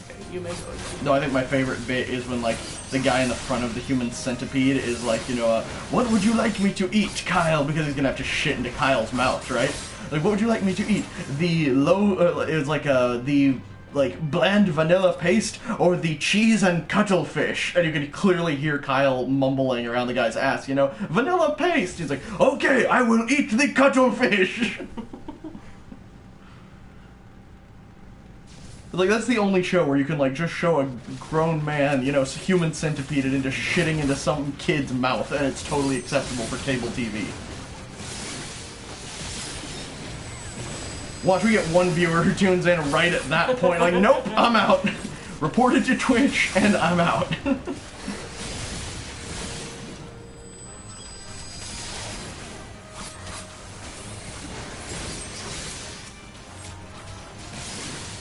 Okay, you may go again. No, I think my favorite bit is when, like, the guy in the front of the human centipede is like, you know, what would you like me to eat, Kyle? Because he's gonna have to shit into Kyle's mouth, right? Like, what would you like me to eat? The it's like, the, like, bland vanilla paste or the cheese and cuttlefish? And you can clearly hear Kyle mumbling around the guy's ass, you know, vanilla paste! He's like, okay, I will eat the cuttlefish! Like, that's the only show where you can, like, just show a grown man, you know, human centipede into shitting into some kid's mouth, and it's totally acceptable for cable TV. Watch, we get one viewer who tunes in right at that point, like, nope, I'm out. Reported to Twitch, and I'm out.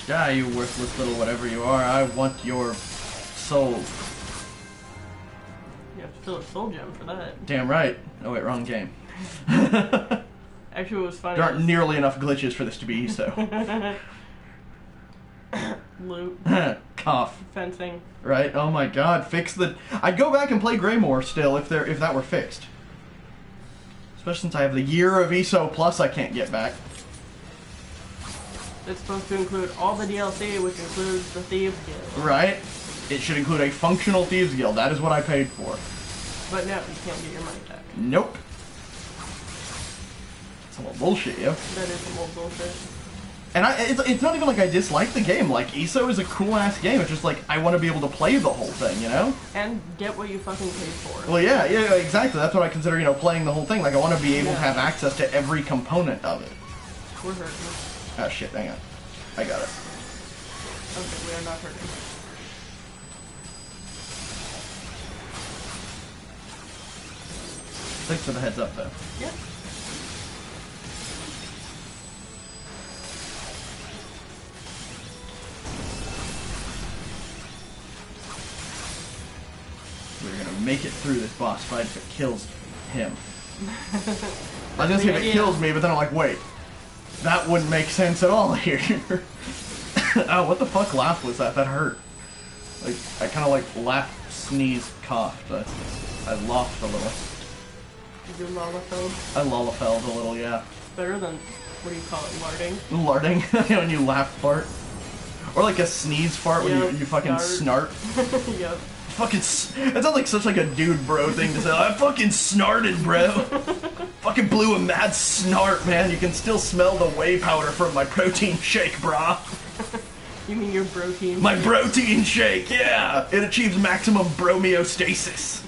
Die, you worthless little whatever you are. I want your soul. You have to fill a soul gem for that. Damn right. Oh wait, wrong game. Actually, what was funny. There aren't nearly enough glitches for this to be so. Loot. Cough. Fencing. Right? Oh my god, fix the... I'd go back and play Greymore still if that were fixed. Especially since I have the year of ESO Plus I can't get back. It's supposed to include all the DLC, which includes the Thieves Guild. Right? It should include a functional Thieves Guild. That is what I paid for. But no, you can't get your money back. Nope. It's a little bullshit, yo. That is some old bullshit. And it's not even like I dislike the game. Like, ESO is a cool-ass game. It's just like, I want to be able to play the whole thing, you know? And get what you fucking paid for. Well, yeah, exactly. That's what I consider, you know, playing the whole thing. Like, I want to be able to have access to every component of it. We're hurting. Oh, shit, hang on. I got it. Okay, we are not hurting. Thanks for the heads up, though. Yep. We're gonna make it through this boss fight if it kills him. I was gonna say if it kills me, but then I'm like, wait. That wouldn't make sense at all here. Oh, what the fuck laugh was that? That hurt. Like, I kind of like laughed, sneezed, coughed. I laughed a little. Did you lollafelled? I lollafelled a little, yeah. Better than, what do you call it, larding? Larding? When you laugh fart. Or like a sneeze fart when you fucking snart. Yep. Fucking, that sounds like such like a dude bro thing to say. I fucking snarted, bro. Fucking blew a mad snart, man. You can still smell the whey powder from my protein shake, brah. You mean your protein? My protein shake, yeah. It achieves maximum bromeostasis.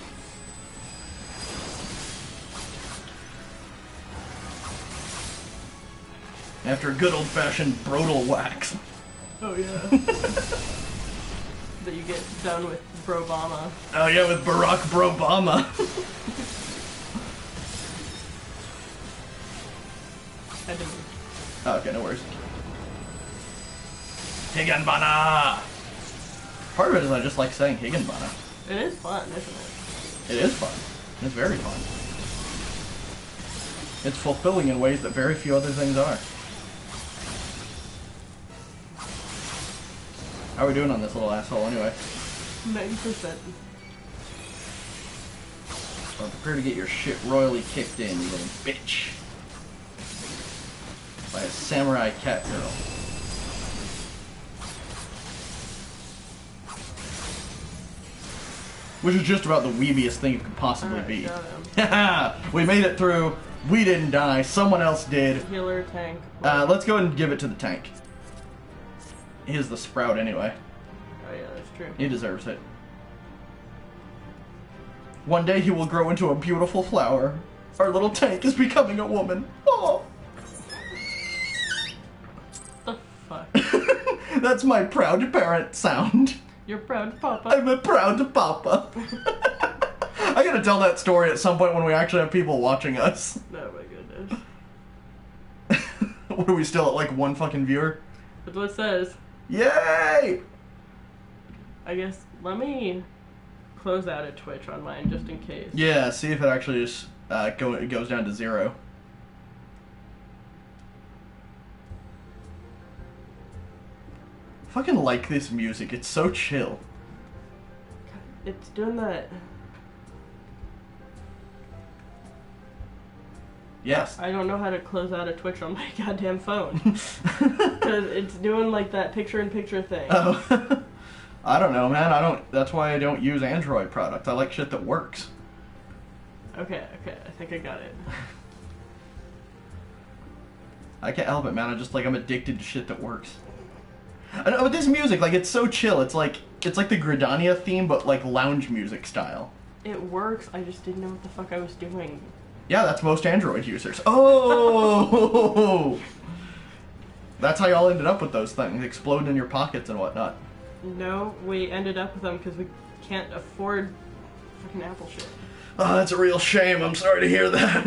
After a good old-fashioned brodal wax. Oh yeah. That you get done with Brobama. Oh yeah, with Barack Brobama. I didn't. Oh, okay, no worries. Higanbana! Part of it is I just like saying Higanbana. It is fun, isn't It is fun. It's very fun. It's fulfilling in ways that very few other things are. How are we doing on this little asshole anyway? 90%. Well, prepare to get your shit royally kicked in, you little bitch. By a samurai cat girl. Which is just about the weebiest thing it could possibly be. We made it through. We didn't die. Someone else did. Healer, tank. Let's go and give it to the tank. He's the sprout anyway. Oh yeah, that's true. He deserves it. One day he will grow into a beautiful flower. Our little tank is becoming a woman. Oh. The fuck? That's my proud parent sound. You're proud papa. I'm a proud papa. I gotta tell that story at some point when we actually have people watching us. Oh my goodness. What are we still at, like, one fucking viewer? That's what it says. Yay! I guess, let me close out a Twitch on mine just in case. Yeah, see if it actually just it goes down to 0. I fucking like this music. It's so chill. It's doing that. Yes. I don't know how to close out a Twitch on my goddamn phone. Because it's doing like that picture-in-picture thing. Oh. I don't know, man. That's why I don't use Android products. I like shit that works. Okay, I think I got it. I can't help it, man. I'm addicted to shit that works. I know, but this music, like, it's so chill. It's like the Gridania theme, but like lounge music style. It works. I just didn't know what the fuck I was doing. Yeah, that's most Android users. Oh! That's how y'all ended up with those things, exploding in your pockets and whatnot. No, we ended up with them because we can't afford fucking Apple shit. Oh, that's a real shame. I'm sorry to hear that.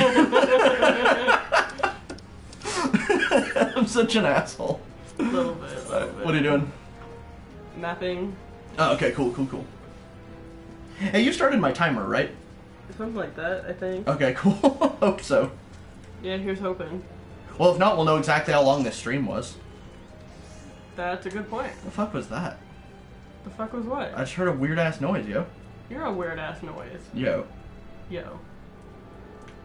I'm such an asshole. A little bit. What are you doing? Mapping. Oh, okay, cool. Hey, you started my timer, right? Something like that, I think. Okay, cool. Hope so. Yeah, here's hoping. Well, if not, we'll know exactly how long this stream was. That's a good point. The fuck was that? The fuck was what? I just heard a weird-ass noise, yo. You're a weird-ass noise. Yo.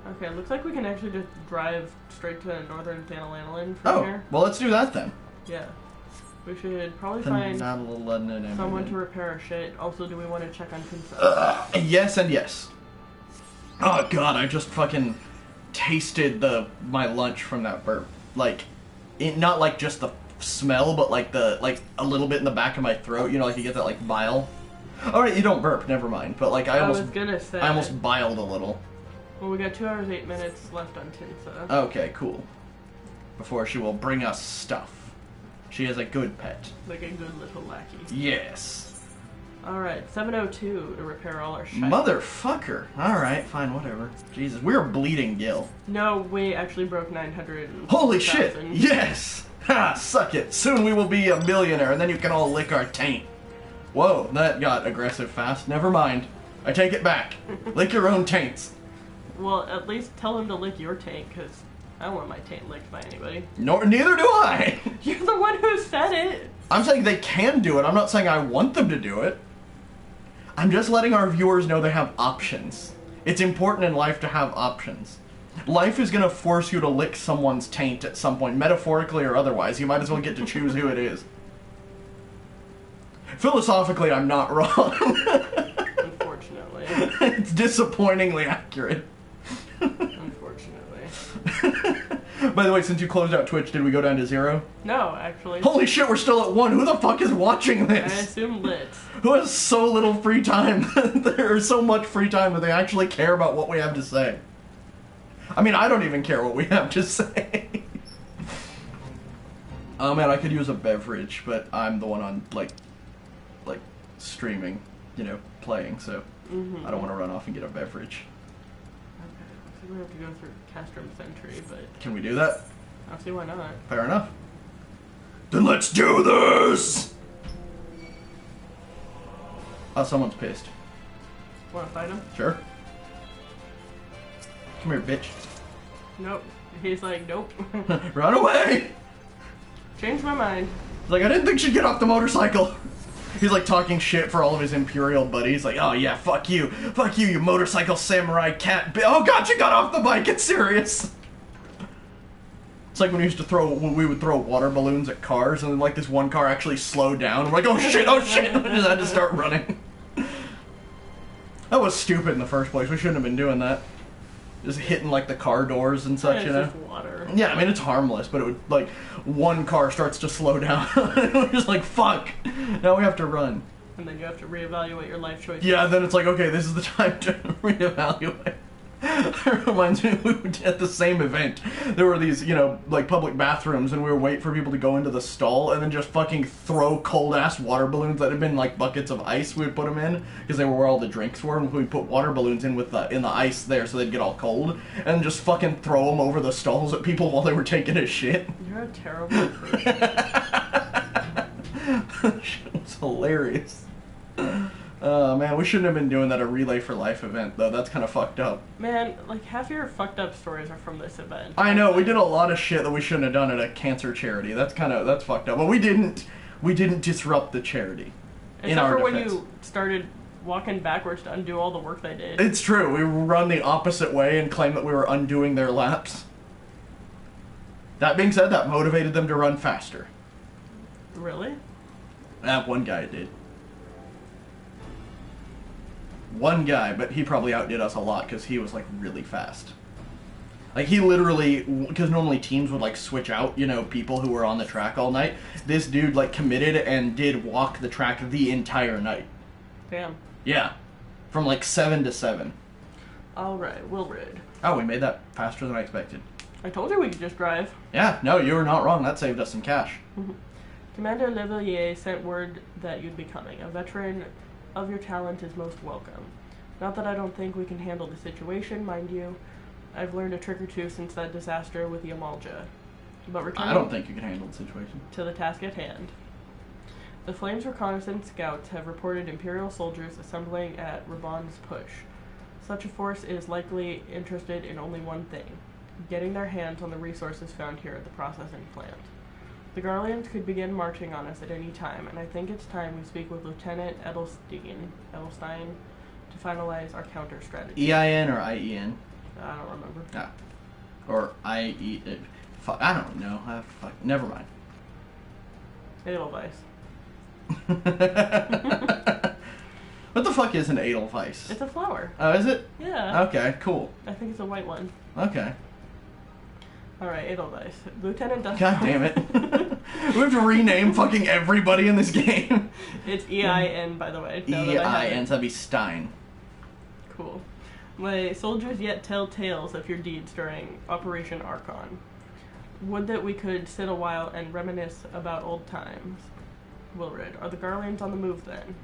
Okay, looks like we can actually just drive straight to northern Thanalanolin from here. Well, let's do that then. Yeah. We should probably find someone to repair our shit. Also, do we want to check on Tinsa? Yes and yes. Oh god, I just fucking tasted my lunch from that burp. Like, not like just the smell, but like a little bit in the back of my throat. You know, like you get that like bile. All right, you don't burp. Never mind. But like I almost biled a little. Well, we got 2 hours 8 minutes left on Tinsa. Okay, cool. Before she will bring us stuff. She is a good pet. Like a good little lackey. Yes. Alright, 702 to repair all our shit. Motherfucker. Alright, fine, whatever. Jesus, we are bleeding Gil. No, we actually broke 900. Holy shit! Yes! Ha! Suck it. Soon we will be a millionaire, and then you can all lick our taint. Whoa, that got aggressive fast. Never mind. I take it back. Lick your own taints. Well, at least tell him to lick your taint, because I don't want my taint licked by anybody. Neither do I! You're the one who said it! I'm saying they can do it. I'm not saying I want them to do it. I'm just letting our viewers know they have options. It's important in life to have options. Life is gonna force you to lick someone's taint at some point, metaphorically or otherwise. You might as well get to choose who it is. Philosophically, I'm not wrong. Unfortunately. It's disappointingly accurate. Unfortunately. By the way, since you closed out Twitch, did we go down to 0? No, actually. Holy shit, we're still at 1. Who the fuck is watching this? I assume lit. Who has so little free time? There's so much free time that they actually care about what we have to say. I mean, I don't even care what we have to say. Oh man, I could use a beverage, but I'm the one on, like streaming, you know, playing, so I don't want to run off and get a beverage. Okay, I think we have to go through Castrum Sentry, but... Can we do that? I don't see why not. Fair enough. Then let's do this! Oh, someone's pissed. Wanna fight him? Sure. Come here, bitch. Nope. He's like, nope. Run away! Changed my mind. He's like, I didn't think she'd get off the motorcycle. He's like talking shit for all of his Imperial buddies. Like, oh yeah, fuck you, you motorcycle samurai cat. Oh god, she got off the bike. It's serious. It's like when we used to we would throw water balloons at cars, and then like this one car actually slowed down. We're like, oh shit, I just had to start running. That was stupid in the first place. We shouldn't have been doing that. Just hitting like the car doors and such, it's you know. Just water. Yeah, I mean it's harmless, but it would like one car starts to slow down, and we're just like fuck. Now we have to run. And then you have to reevaluate your life choices. Yeah, then it's like okay, this is the time to reevaluate. It reminds me, at the same event, there were these, you know, like public bathrooms, and we were waiting for people to go into the stall, and then just fucking throw cold-ass water balloons that had been like buckets of ice. We would put them in, because they were where all the drinks were, and we'd put water balloons in with in the ice there so they'd get all cold, and just fucking throw them over the stalls at people while they were taking a shit. You're a terrible person. Shit was hilarious. Man, we shouldn't have been doing that a Relay for Life event, though. That's kind of fucked up. Man, like, half your fucked up stories are from this event. I know, we did a lot of shit that we shouldn't have done at a cancer charity. That's fucked up. But we didn't disrupt the charity. Except for when you started walking backwards to undo all the work they did. It's true. We run the opposite way and claim that we were undoing their laps. That being said, that motivated them to run faster. Really? That one guy did. One guy, but he probably outdid us a lot because he was like really fast. Like, he literally, because normally teams would, like, switch out, you know, people who were on the track all night. This dude, like, committed and did walk the track the entire night. Damn. Yeah. From, like, 7 to 7. Alright, Wilred. Oh, we made that faster than I expected. I told you we could just drive. Yeah, no, you were not wrong. That saved us some cash. Commander Levillier sent word that you'd be coming. A veteran of your talent is most welcome. Not that I don't think we can handle the situation, mind you. I've learned a trick or two since that disaster with the Amalja. But returning I don't think you can handle the situation. to the task at hand. The Flames reconnaissance scouts have reported Imperial soldiers assembling at Raban's push. Such a force is likely interested in only one thing, getting their hands on the resources found here at the processing plant. The Garleans could begin marching on us at any time, and I think it's time we speak with Lieutenant Edelstein to finalize our counter strategy. EIN or IEN? I don't remember. Ah. Or IE... Fuck, I don't know. Fuck, never mind. Edelweiss. What the fuck is an Edelweiss? It's a flower. Oh, is it? Yeah. Okay, cool. I think it's a white one. Okay. Alright, Edelweiss. Lieutenant Dustin. God damn it. We have to rename fucking everybody in this game. It's EIN, by the way. EIN, so that'd be Stein. Cool. My soldiers yet tell tales of your deeds during Operation Archon. Would that we could sit a while and reminisce about old times. Wilred, are the Garleans on the move then?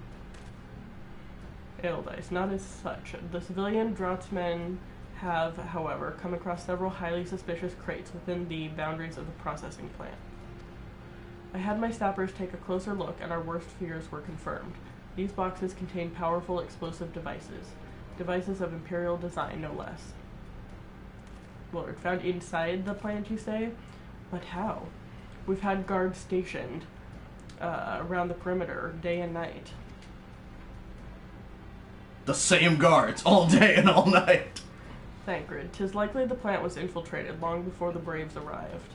Edelweiss, not as such. The civilian draughtsmen have, however, come across several highly suspicious crates within the boundaries of the processing plant. I had my sappers take a closer look, and our worst fears were confirmed. These boxes contain powerful explosive devices. Devices of Imperial design, no less. Lord, found inside the plant, you say? But how? We've had guards stationed around the perimeter, day and night. The same guards, all day and all night. Thancred, 'tis likely the plant was infiltrated long before the Braves arrived.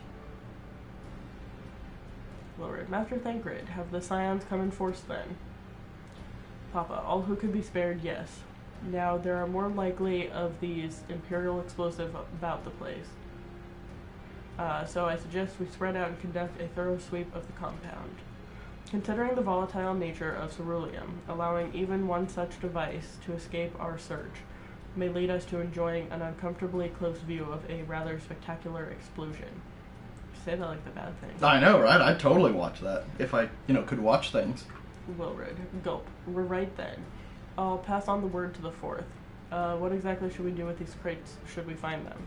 Lord, Master Thancred, have the Scions come in force then? Papa, all who could be spared, yes. Now, there are more likely of these Imperial explosive about the place. So I suggest we spread out and conduct a thorough sweep of the compound. Considering the volatile nature of ceruleum, allowing even one such device to escape our search may lead us to enjoying an uncomfortably close view of a rather spectacular explosion. Say that like the bad thing. I know, right? I'd totally watch that if I, could watch things. Wilred, gulp. We're right then. I'll pass on the word to the fourth. What exactly should we do with these crates should we find them?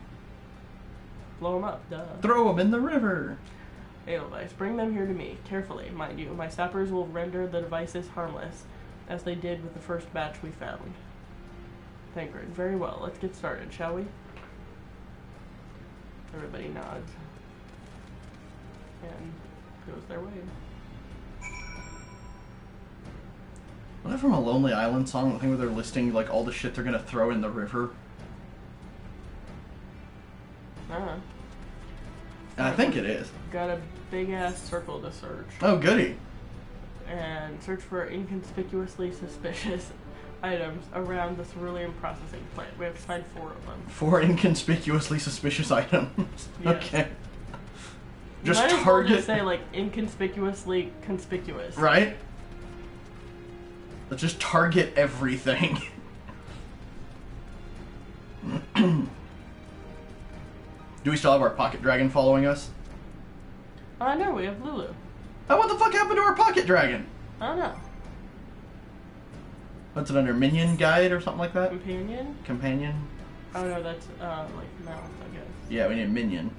Blow them up, duh. Throw them in the river. Edelweiss, bring them here to me. Carefully, mind you. My sappers will render the devices harmless, as they did with the first batch we found. Thancred, very well. Let's get started, shall we? Everybody nods. And goes their way. Was that from a Lonely Island song? The thing where they're listing, like, all the shit they're gonna throw in the river? I think it is. Got a big-ass circle to search. Oh, goody. And search for inconspicuously suspicious items around the ceruleum processing plant. We have to find 4 of them. 4 inconspicuously suspicious items. Yes. Okay. Just target. Well just say, like, inconspicuously conspicuous. Right? Let's just target everything. Do we still have our pocket dragon following us? No, we have Lulu. Oh, what the fuck happened to our pocket dragon? I don't know. What's it under? Minion guide or something like that? Companion? Companion? Oh no, that's, like, mouth, I guess. Yeah, we need a minion.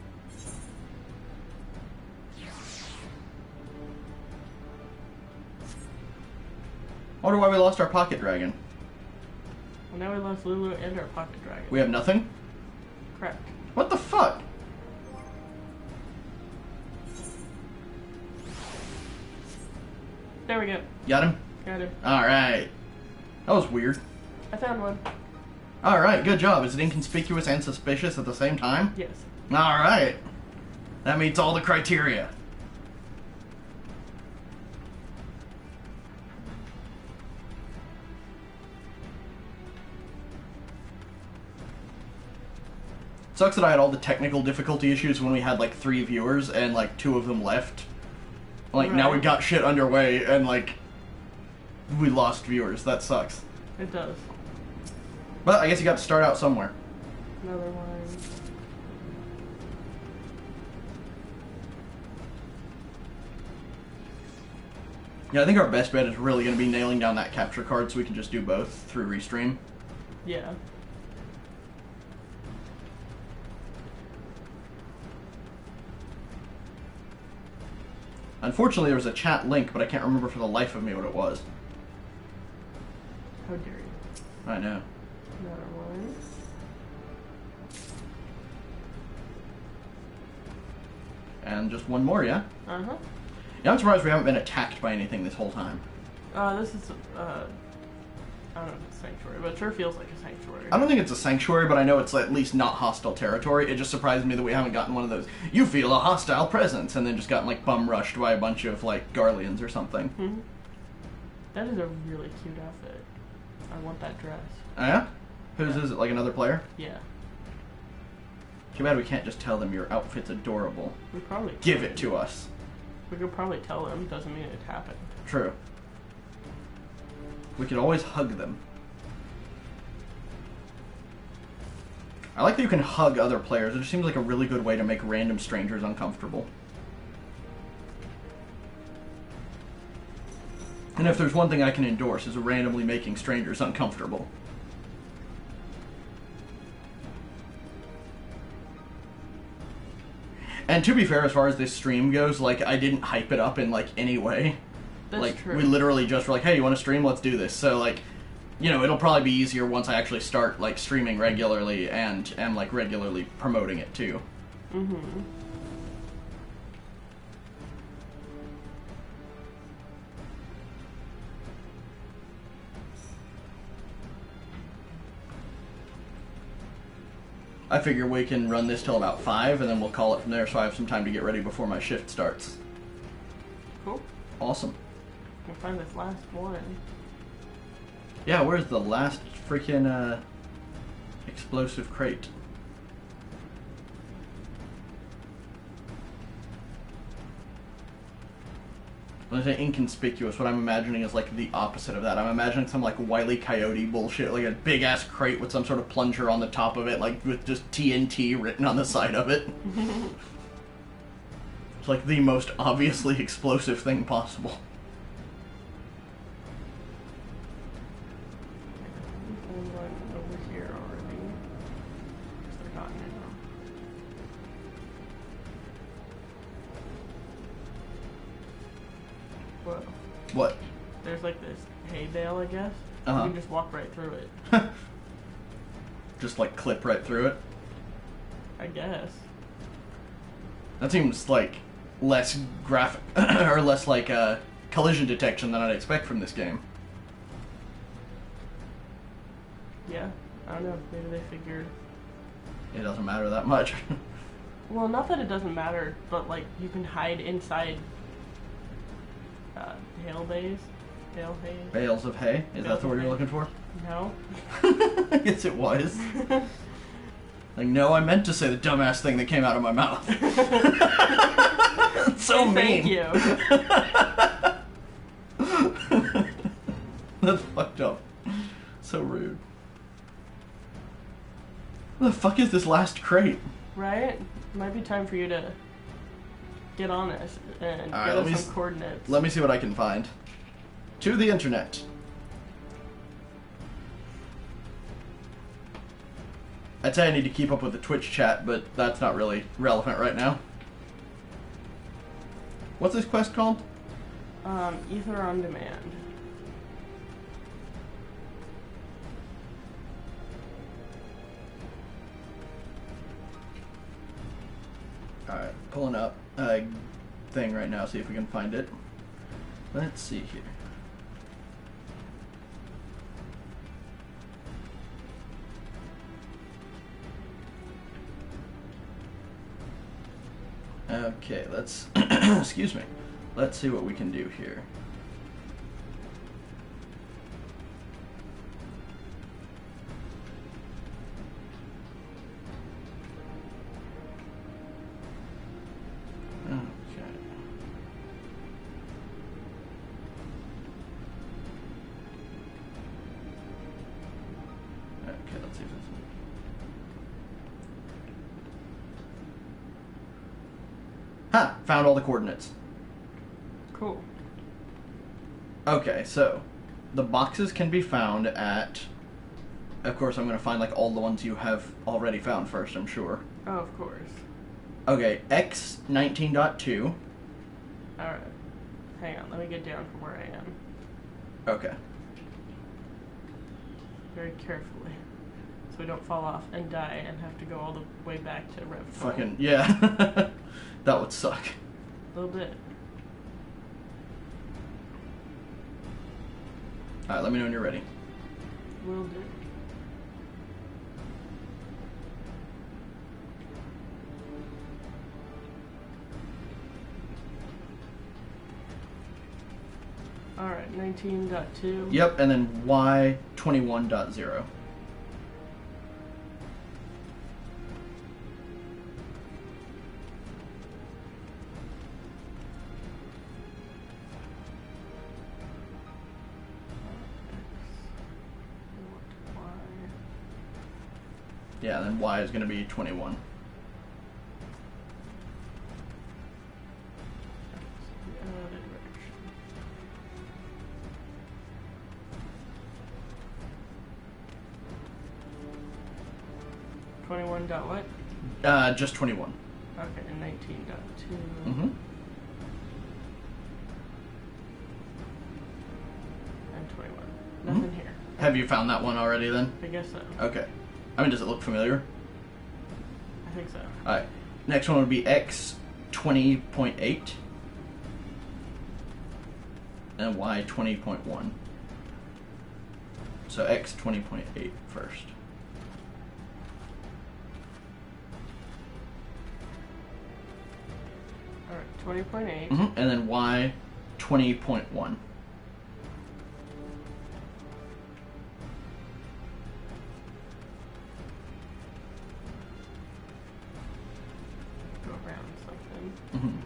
I wonder why we lost our pocket dragon. Well, now we lost Lulu and our pocket dragon. We have nothing? Correct. What the fuck? There we go. Got him? Got him. Alright. That was weird. I found one. Alright, good job. Is it inconspicuous and suspicious at the same time? Yes. Alright. That meets all the criteria. Sucks that I had all the technical difficulty issues when we had like 3 viewers and like 2 of them left. Like now we got shit underway and like we lost viewers. That sucks. It does. But I guess you got to start out somewhere. Another one. Yeah, I think our best bet is really going to be nailing down that capture card so we can just do both through Restream. Yeah. Unfortunately, there was a chat link, but I can't remember for the life of me what it was. How dare you. I know. Another one. And just one more, yeah? Uh-huh. Yeah, I'm surprised we haven't been attacked by anything this whole time. This is, I don't know if it's sanctuary, but it sure feels like a sanctuary. I don't think it's a sanctuary, but I know it's at least not hostile territory. It just surprised me that we haven't gotten one of those, you feel a hostile presence, and then just gotten, like, bum-rushed by a bunch of, like, Garleans or something. Mm-hmm. That is a really cute outfit. I want that dress. Oh, yeah? Whose is it, like another player? Yeah. Too bad we can't just tell them your outfit's adorable. We probably Give it to us. We could probably tell them, doesn't mean it happened. True. We could always hug them. I like that you can hug other players. It just seems like a really good way to make random strangers uncomfortable. And if there's one thing I can endorse, is randomly making strangers uncomfortable. And to be fair, as far as this stream goes, like, I didn't hype it up in, like, any way. That's like, true. we literally just were like, hey, you want to stream? Let's do this. So, like, you know, it'll probably be easier once I actually start, like, streaming regularly and am, like, regularly promoting it, too. Mm-hmm. I figure we can run this till about 5, and then we'll call it from there so I have some time to get ready before my shift starts. Cool. Awesome. We'll find this last one. Yeah, where's the last freaking, explosive crate? When I say inconspicuous, what I'm imagining is, like, the opposite of that. I'm imagining some, like, Wile E. Coyote bullshit, like a big-ass crate with some sort of plunger on the top of it, like, with just TNT written on the side of it. It's, like, the most obviously explosive thing possible. Over here already. Just forgotten it now. Whoa. What? There's like this hay bale, I guess. Uh-huh. You can just walk right through it. Just, like, clip right through it? I guess. That seems, like, less graphic, or less, like, collision detection than I'd expect from this game. Yeah, I don't know. Maybe they figured. It doesn't matter that much. Well, not that it doesn't matter, but like you can hide inside hail bays. Hail hay. Bales of hay? Is that the word you're looking for? No. I guess it was. Like, no, I meant to say the dumbass thing that came out of my mouth. So mean. Thank you. That's fucked up. So rude. What the fuck is this last crate? Right? Might be time for you to get on this and All right, get let me us some coordinates. Let me see what I can find. To the internet. I'd say I need to keep up with the Twitch chat, but that's not really relevant right now. What's this quest called? Ether on Demand. Alright, pulling up a thing right now, see if we can find it. Let's see here. Okay, let's excuse me. Let's see what we can do here. let's see if it's... Ha! Found all the coordinates. Cool. Okay, so the boxes can be found at... Of course, I'm going to find like all the ones you have already found first, I'm sure. Oh, of course. Okay, X19.2. Alright. Hang on, let me get down from where I am. Okay. Very carefully. So we don't fall off and die and have to go all the way back to Rev 12. Fucking, yeah. That would suck. A little bit. Alright, let me know when you're ready. Will do. Alright, 19.2. Yep, and then Y21.0. Yeah, and then Y is going to be 21. Dot what? Just 21. Okay, and 19.2. Mm-hmm. And 21. Nothing here. Have you found that one already then? I guess so. Okay. I mean, does it look familiar? I think so. Alright. Next one would be X20.8. And Y20.1. So X20.8 first. Alright, 20.8. Mm-hmm. And then Y20.1. Go around something. Mm-hmm.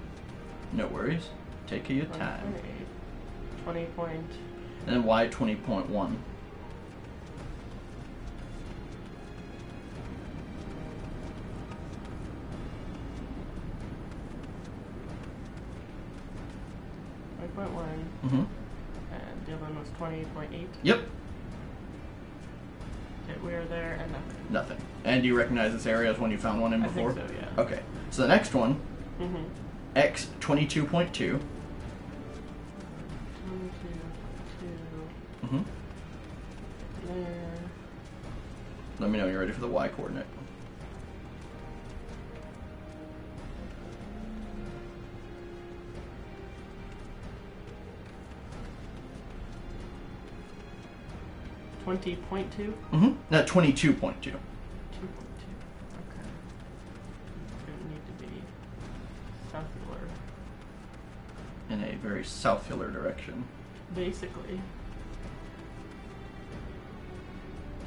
No worries. Take your time. 20 point. And then Y20.1. Mm-hmm. And the other one was 20.8. Yep. Okay, we are there and nothing. Nothing. And do you recognize this area as one you found one in before? I think so, yeah. Okay. So the next one, mm-hmm. X22.2. 22.2. Mm-hmm. There. Let me know when you're ready for the Y coordinate. $20.2? Mm-hmm. No, 22.2. 2.2. Okay. It need to be southward. In a very southular direction. Basically.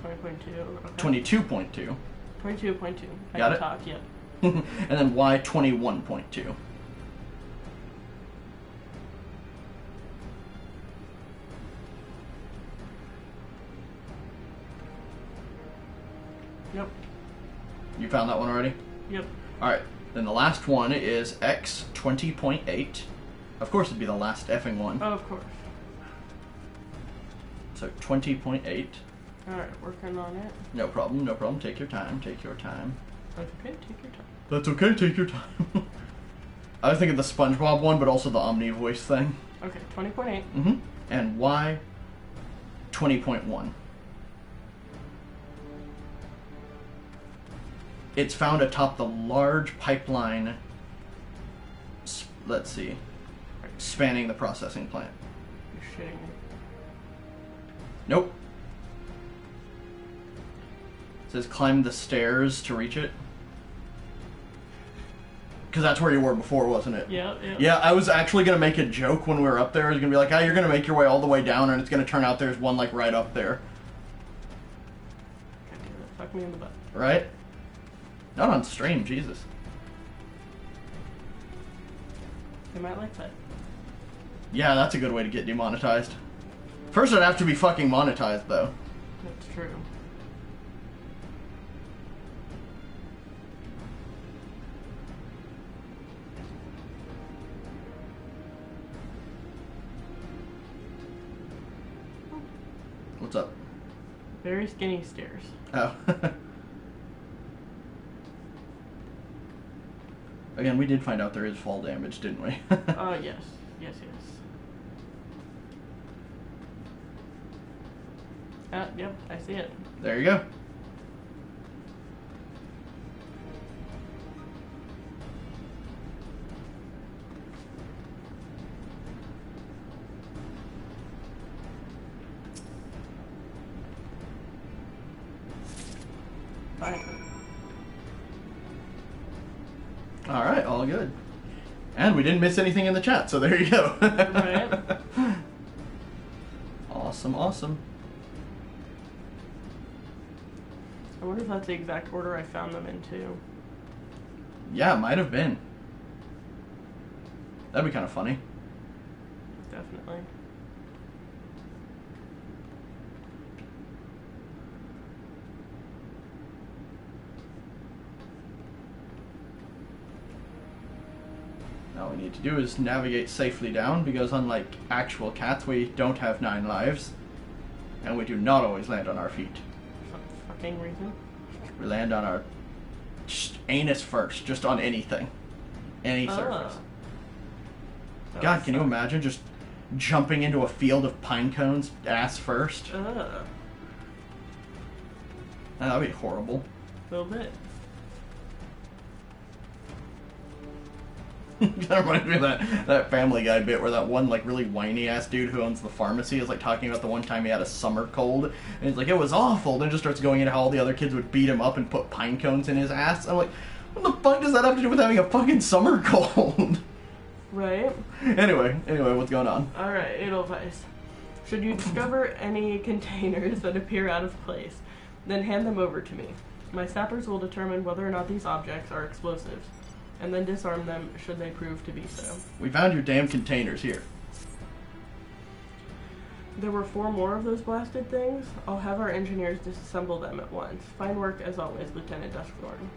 20.2. Okay. 22.2. 22.2. I Got can it? talk, yep. And then Y21.2. Yep. You found that one already? Yep. Alright. Then the last one is X20.8. Of course it'd be the last effing one. Oh, of course. So 20.8. Alright, working on it. No problem, no problem. Take your time, take your time. That's okay, take your time. That's okay, take your time. I was thinking the SpongeBob one, but also the Omni voice thing. Okay, 20.8. Mm-hmm. And Y 20.1. It's found atop the large pipeline, let's see, spanning the processing plant. You're shitting me. Nope. It says climb the stairs to reach it. Because that's where you were before, wasn't it? Yeah, yeah. Yeah, I was actually going to make a joke when we were up there. I was going to be like, oh, you're going to make your way all the way down, and it's going to turn out there's one, like, right up there. God damn it, fuck me in the butt. Right? Not on stream, Jesus. They might like that. Yeah, that's a good way to get demonetized. First, it'd have to be fucking monetized, though. That's true. Very skinny stairs. Oh. Again, we did find out there is fall damage, didn't we? Yes. Yes, yes. Yep, I see it. There you go. Fine. Alright, all good. And we didn't miss anything in the chat, so there you go. Right. Awesome, awesome. I wonder if that's the exact order I found them in, too. Yeah, it might have been. That'd be kind of funny. Definitely. All we need to do is navigate safely down, because unlike actual cats, we don't have 9 lives. And we do not always land on our feet. Some fucking reason. We land on our anus first, just on anything. Any surface. God, can you imagine just jumping into a field of pine cones ass first? That'd be horrible. A little bit. That reminds me of that Family Guy bit where that one like really whiny ass dude who owns the pharmacy is like talking about the one time he had a summer cold, and he's like, it was awful. Then just starts going into how all the other kids would beat him up and put pine cones in his ass. I'm like, what the fuck does that have to do with having a fucking summer cold? Right. Anyway, what's going on? Alright, Edelweiss. Should you discover any containers that appear out of place, then hand them over to me. My sappers will determine whether or not these objects are explosives, and then disarm them should they prove to be so. We found your damn containers here. There were 4 more of those blasted things. I'll have our engineers disassemble them at once. Fine work as always, Lieutenant Duskthorn.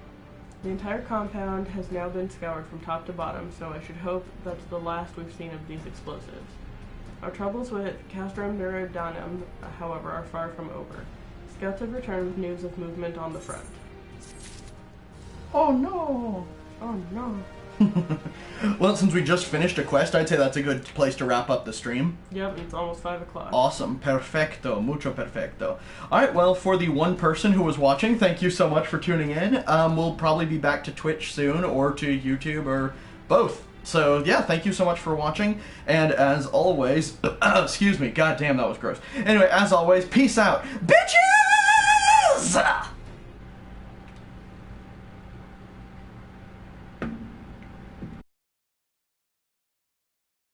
The entire compound has now been scoured from top to bottom, so I should hope that's the last we've seen of these explosives. Our troubles with Castrum Neurodanum, however, are far from over. Scouts have returned with news of movement on the front. Oh no! Oh no. Well, since we just finished a quest, I'd say that's a good place to wrap up the stream. Yep, it's almost 5 o'clock. Awesome. Perfecto. Mucho perfecto. Alright, well, for the one person who was watching, thank you so much for tuning in. We'll probably be back to Twitch soon, or to YouTube, or both. So, yeah, thank you so much for watching. And as always, excuse me, god damn, that was gross. Anyway, as always, peace out. Bitches!